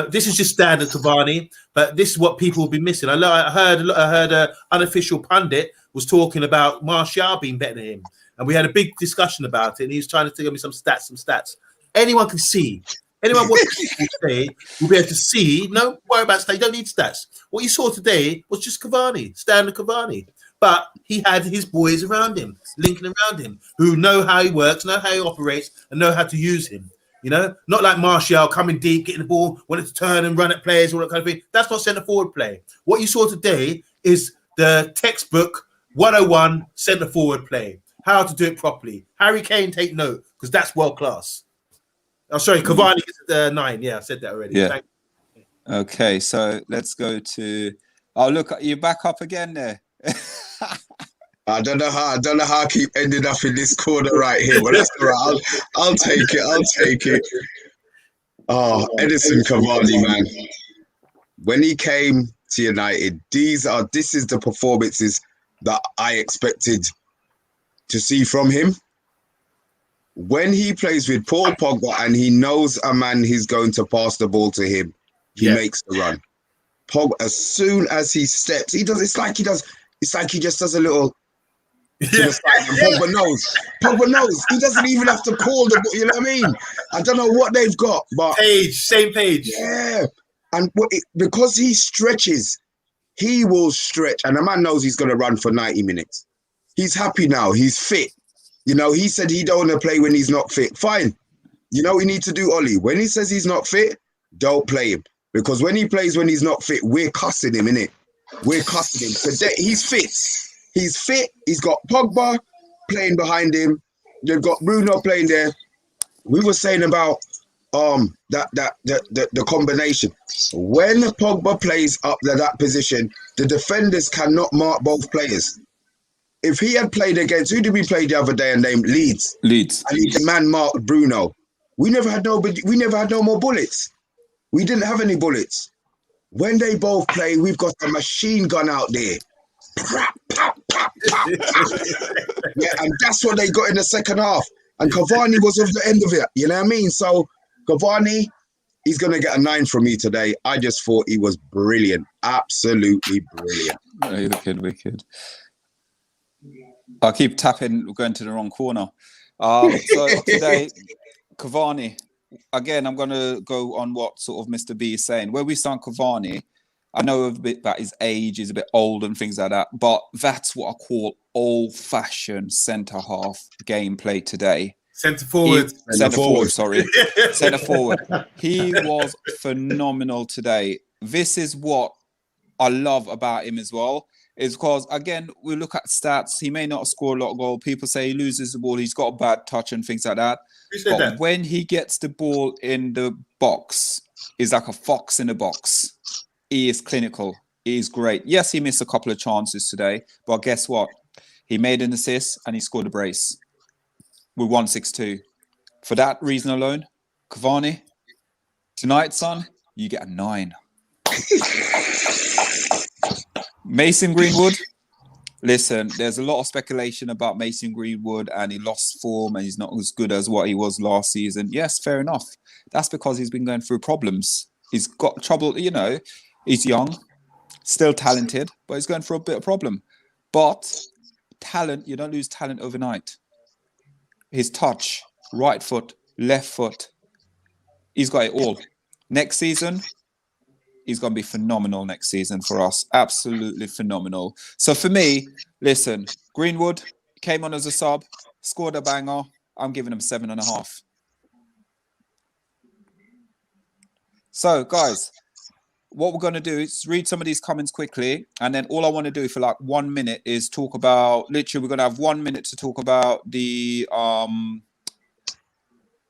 This is just standard Cavani, but this is what people will be missing. I heard an unofficial pundit was talking about Martial being better than him, and we had a big discussion about it, and he was trying to give me some stats. Anyone can see. Anyone watching today will be able to see. No worry about stats. You don't need stats. What you saw today was just Cavani, standard Cavani. But he had his boys around him, linking around him, who know how he works, know how he operates, and know how to use him. Not like Martial coming deep, getting the ball, wanting to turn and run at players, all that kind of thing. That's not centre forward play. What you saw today is the textbook 101 centre forward play. How to do it properly. Harry Kane, take note, because that's world class. Oh, sorry, Cavani is at 9. Yeah, I said that already. Yeah. Okay, so let's go to. Oh, look, you're back up again there. I don't know how I keep ending up in this corner right here, but that's all right. I'll take it. Oh, Edison Cavani, man. When he came to United, this is the performances that I expected to see from him. When he plays with Paul Pogba and he knows a man he's going to pass the ball to him, he makes the run. Pogba, as soon as he steps, it's like he just does a little to the side, and Pogba knows. He doesn't even have to call the ball, you know what I mean? I don't know what they've got, but same page. Yeah. And because he stretches, he will stretch, and the man knows he's going to run for 90 minutes. He's happy now. He's fit. He said he don't want to play when he's not fit. Fine. You know what you need to do, Ollie? When he says he's not fit, don't play him. Because when he plays when he's not fit, we're cussing him, innit? we're cussing him. Today, he's fit. He's fit. He's got Pogba playing behind him. They've got Bruno playing there. We were saying about the combination. When Pogba plays up that position, the defenders cannot mark both players. If he had played against, who did we play the other day and named Leeds? And the man marked Bruno. We never had no more bullets. We didn't have any bullets. When they both play, we've got a machine gun out there. Yeah, and that's what they got in the second half. And Cavani was off the end of it. You know what I mean? So Cavani, he's going to get a 9 from me today. I just thought he was brilliant. Absolutely brilliant. Wicked. I keep tapping, going to the wrong corner. So today, Cavani, again, I'm going to go on what sort of Mr. B is saying. Where we stand Cavani, I know a bit about his age, he's a bit old and things like that, but that's what I call old-fashioned centre-half gameplay today. Centre forward. Centre forward. He was phenomenal today. This is what I love about him as well, is because, again, we look at stats. He may not score a lot of goals. People say he loses the ball. He's got a bad touch and things like that. But when he gets the ball in the box, he's like a fox in the box. He is clinical. He is great. Yes, he missed a couple of chances today, but guess what? He made an assist and he scored a brace. We won 6-2. For that reason alone, Cavani, tonight, son, you get a 9. Mason Greenwood, listen, there's a lot of speculation about Mason Greenwood and he lost form and he's not as good as what he was last season. Yes, fair enough. That's because he's been going through problems. He's got trouble, you know. He's young, still talented, but he's going through a bit of problem. But talent, you don't lose talent overnight. His touch, right foot, left foot, he's got it all. Next season, he's going to be phenomenal next season for us. Absolutely phenomenal. So for me, listen, Greenwood came on as a sub, scored a banger. I'm giving him 7.5. So, guys, what we're going to do is read some of these comments quickly. And then all I want to do for like 1 minute is talk about, literally, we're going to have 1 minute to talk about the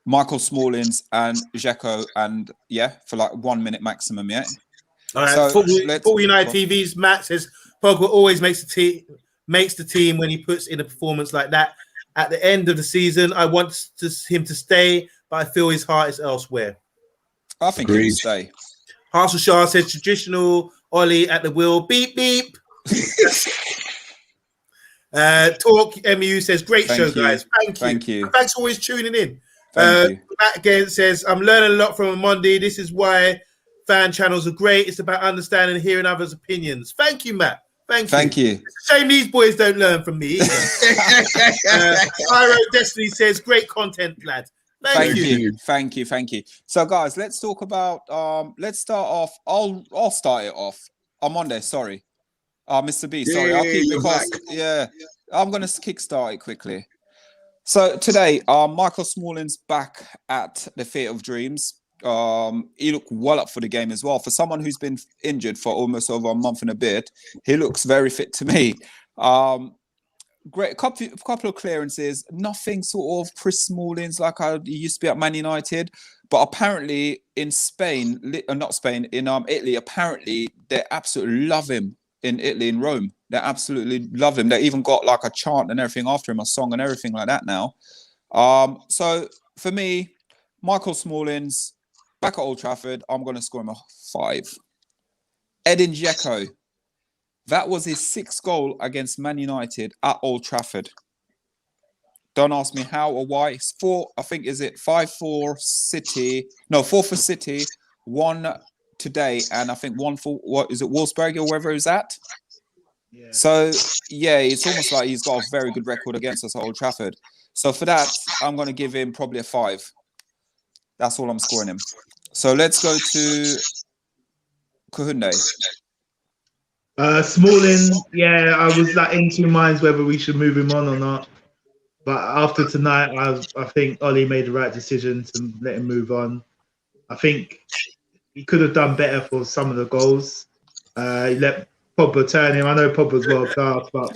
Michael Smallings and Dzeko. And yeah, for like 1 minute maximum, yeah? All right, so Football United TV's Matt says, Pogba always makes the team when he puts in a performance like that. At the end of the season, I want him to stay, but I feel his heart is elsewhere. I think he'll stay. Harsel Shah says traditional Ollie at the wheel. Beep, beep. Talk MU says, great show, guys. Thank you. And thanks for always tuning in. Matt again says, I'm learning a lot from Monday. This is why fan channels are great. It's about understanding and hearing others' opinions. Thank you, Matt. Thank you. It's a shame these boys don't learn from me either. Pyro Destiny says, great content, lad. Thank you. So, guys, let's talk about. Let's start off. I'll start it off. I'm on there. Sorry, Mr. B. Sorry, I'll keep because I'm gonna kickstart it quickly. So today, Michael Smalling's back at the Theatre of Dreams. He looked well up for the game as well. For someone who's been injured for almost over a month and a bit, he looks very fit to me. Great couple of clearances, nothing sort of Chris Smallings like he used to be at Man United, but apparently in Italy, apparently they absolutely love him in Italy, in Rome. They absolutely love him. They even got like a chant and everything after him, a song and everything like that now. So for me, Michael Smallings back at Old Trafford, I'm going to score him a 5. Edin Dzeko. That was his 6th goal against Man United at Old Trafford. Don't ask me how or why. It's 4, I think, is it 5-4 City? No, 4 for City, 1 today, and I think 1 for, what is it, Wolfsburg or wherever he's at? Yeah. So, yeah, it's almost like he's got a very good record against us at Old Trafford. So for that, I'm going to give him probably a 5. That's all I'm scoring him. So let's go to Kahunde. Smalling, yeah, I was like in 2 minds whether we should move him on or not. But after tonight, I think Ollie made the right decision to let him move on. I think he could have done better for some of the goals. He let Pogba turn him. I know Pogba's world class, but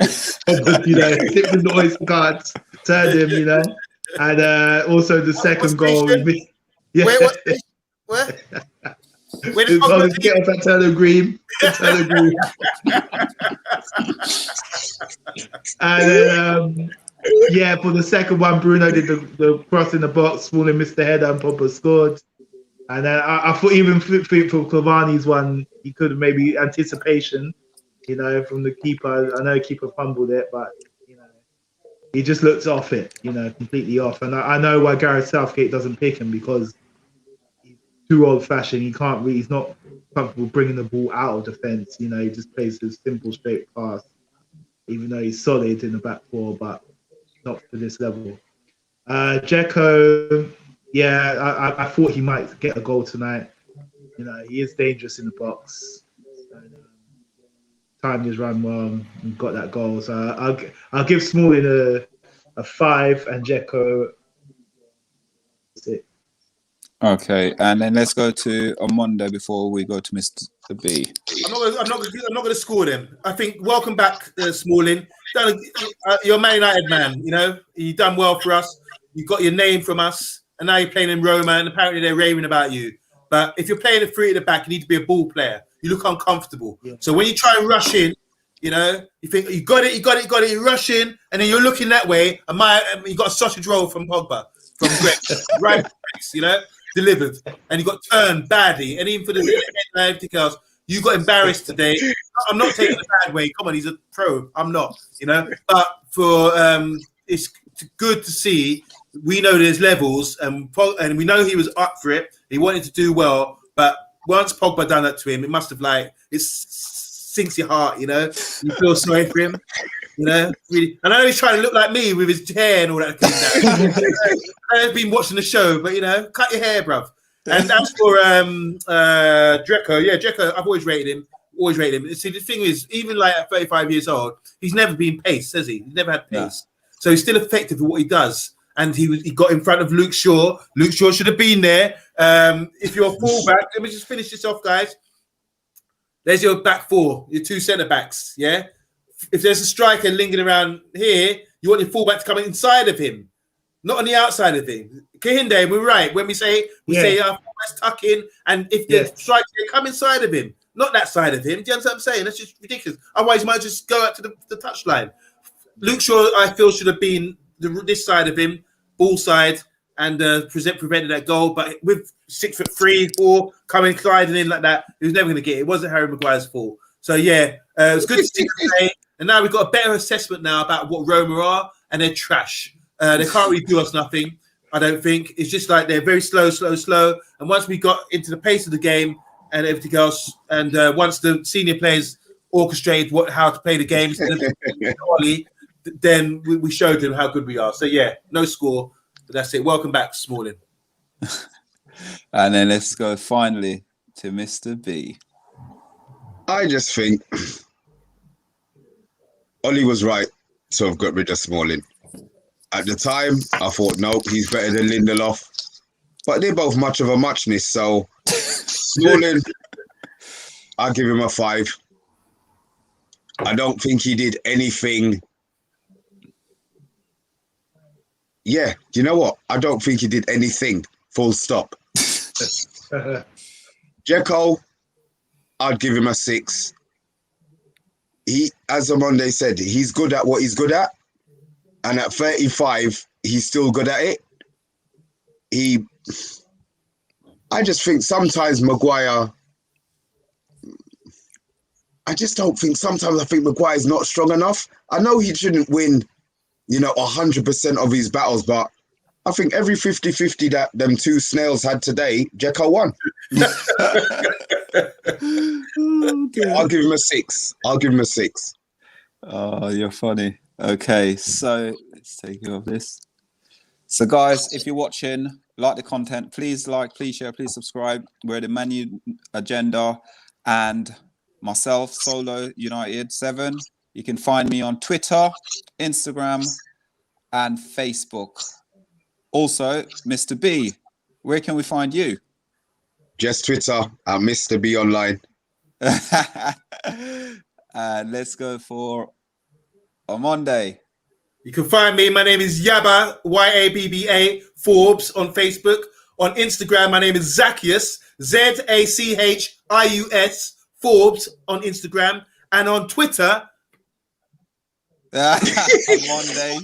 Pogba, you know, tipped in the oyster cards, turned him, you know. And also the second goal, he missed. Yeah. Where did As long Pogba as you get off that Turner Green, and then yeah, for the second one, Bruno did the cross in the box, Smalling missed the header, and Pogba scored. And then I thought even for Cavani's one, he could have maybe anticipation, you know, from the keeper. I know the keeper fumbled it, but you know, he just looks off it, you know, completely off. And I know why Gareth Southgate doesn't pick him, because he's too old-fashioned. He can't really, he's not comfortable bringing the ball out of defence. You know, he just plays this simple, straight pass, even though he's solid in the back four, but not to this level. Dzeko, yeah, I thought he might get a goal tonight. You know, he is dangerous in the box. And, timed his run well and got that goal. So I'll give Smalling a 5 and Dzeko 6. Okay, and then let's go to Monday before we go to Mr. B. I'm not going to score them. I think welcome back, Smalling. You're a Man United man. You know, you've done well for us. You got your name from us, and now you're playing in Roma, and apparently they're raving about you. But if you're playing a three at the back, you need to be a ball player. You look uncomfortable. Yeah. So when you try and rush in, you know, you think you got it. You rush in, and then you're looking that way. And you got a sausage roll from Pogba, from Greg, right? You know, delivered, and you got turned badly. And even for the everything else, you got embarrassed today. I'm not taking it a bad way. Come on, he's a pro. I'm not, you know. But for it's good to see. We know there's levels, and we know he was up for it. He wanted to do well, but once Pogba done that to him, it must have it sinks your heart, you know. You feel sorry for him, you know. Really. And I know he's trying to look like me with his hair and all that. I've been watching the show, but you know, cut your hair, bruv. And as for Dzeko, yeah, Dzeko, I've always rated him. See, the thing is, even like at 35 years old, he's never been pace, has he? He's never had pace, so he's still effective at what he does. And he got in front of Luke Shaw. Luke Shaw should have been there. If you're a fullback, let me just finish this off, guys. There's your back four, your two centre backs. Yeah. If there's a striker lingering around here, you want your fullback to come inside of him, not on the outside of him. Kahinde, we're right when we say fullbacks tuck in, and if the striker come inside of him, not that side of him. Do you understand what I'm saying? That's just ridiculous. Otherwise, you might just go out to the touchline. Luke Shaw, I feel, should have been this side of him, ball side, and prevented that goal. But with 6'3", 4 coming gliding in like that, he was never going to get it. It wasn't Harry Maguire's fault. So yeah, it was good to see him today. And now we've got a better assessment now about what Roma are, and they're trash. They can't really do us nothing, I don't think. It's just like they're very slow. And once we got into the pace of the game and everything else, and once the senior players orchestrated how to play the game instead of Ollie, then we showed them how good we are. So yeah, no score, but that's it. Welcome back, Smalling. And then let's go finally to Mr. B. I just think Ollie was right to have got rid of Smalling. At the time, I thought, nope, he's better than Lindelof. But they're both much of a muchness. So Smalling, I'll give him a 5. I don't think he did anything. Yeah, do you know what? I don't think he did anything. Full stop. Dzeko, I'd give him a 6. He, as Amonde said, he's good at what he's good at. And at 35, he's still good at it. I just think sometimes Maguire, I think Maguire's not strong enough. I know he shouldn't win, 100% of his battles, but I think every 50-50 that them two snails had today, Dzeko won. I'll give him a 6. Oh, you're funny. Okay, so let's take care of this. So guys, if you're watching, like the content, please like, please share, please subscribe. We're the Manu Agenda and myself, Solo United 7. You can find me on Twitter, Instagram, and Facebook. Also, Mr. B, where can we find you? Just Twitter at Mr. B Online. And let's go for on Monday. You can find me. My name is Yabba, YABBA, Forbes on Facebook. On Instagram, my name is Zacchius, ZACHIUS, Forbes on Instagram. And on Twitter. On Monday.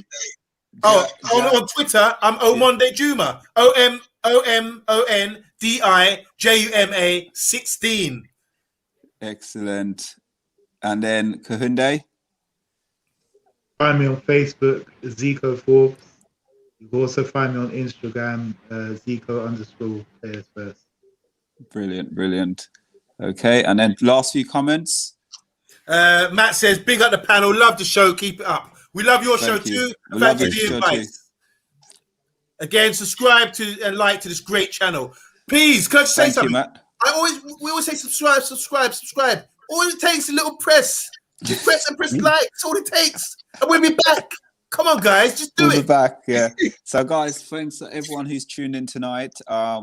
On Twitter, I'm Omonde Juma. OMONDIJUMA 16. Excellent. And then Kahunde. Find me on Facebook, Zico Forbes. You can also find me on Instagram, Zico_players first. Brilliant. Okay, and then last few comments. Matt says, big up the panel, love the show, keep it up. We love your show too. Thank you for the advice. Again, subscribe to and like to this great channel. Please, can I just say something? Matt. We always say subscribe. All it takes is a little press. Just press and press like. That's all it takes. And we'll be back. Come on, guys, just do it. We'll be back, yeah. So, guys, thanks to everyone who's tuned in tonight.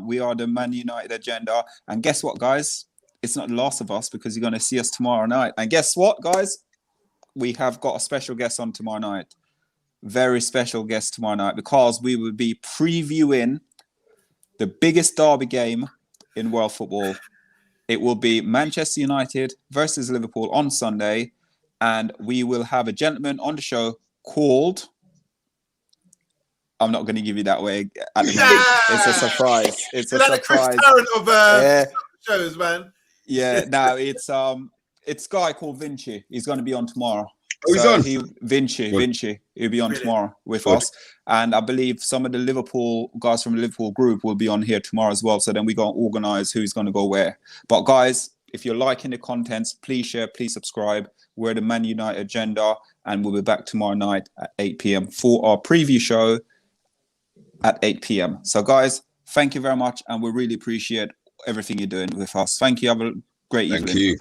We are the Man United Agenda. And guess what, guys? It's not the last of us because you're going to see us tomorrow night. And guess what, guys? We have got a special guest on tomorrow night. Very special guest tomorrow night because we will be previewing the biggest derby game in world football. It will be Manchester United versus Liverpool on Sunday. And we will have a gentleman on the show called... I'm not going to give you that away at the moment. It's a surprise. It's a surprise. Chris Tarrant of shows, man. Yeah, no, it's a guy called Vinci. He's going to be on tomorrow. Oh, he's on. Vinci. He'll be on tomorrow with us. And I believe some of the Liverpool guys from the Liverpool group will be on here tomorrow as well. So then we're going to organize who's going to go where. But guys, if you're liking the contents, please share, please subscribe. We're the Man United Agenda. And we'll be back tomorrow night at 8 p.m. for our preview show at 8 p.m. So guys, thank you very much. And we really appreciate everything you're doing with us. Thank you. Have a great evening. Thank you.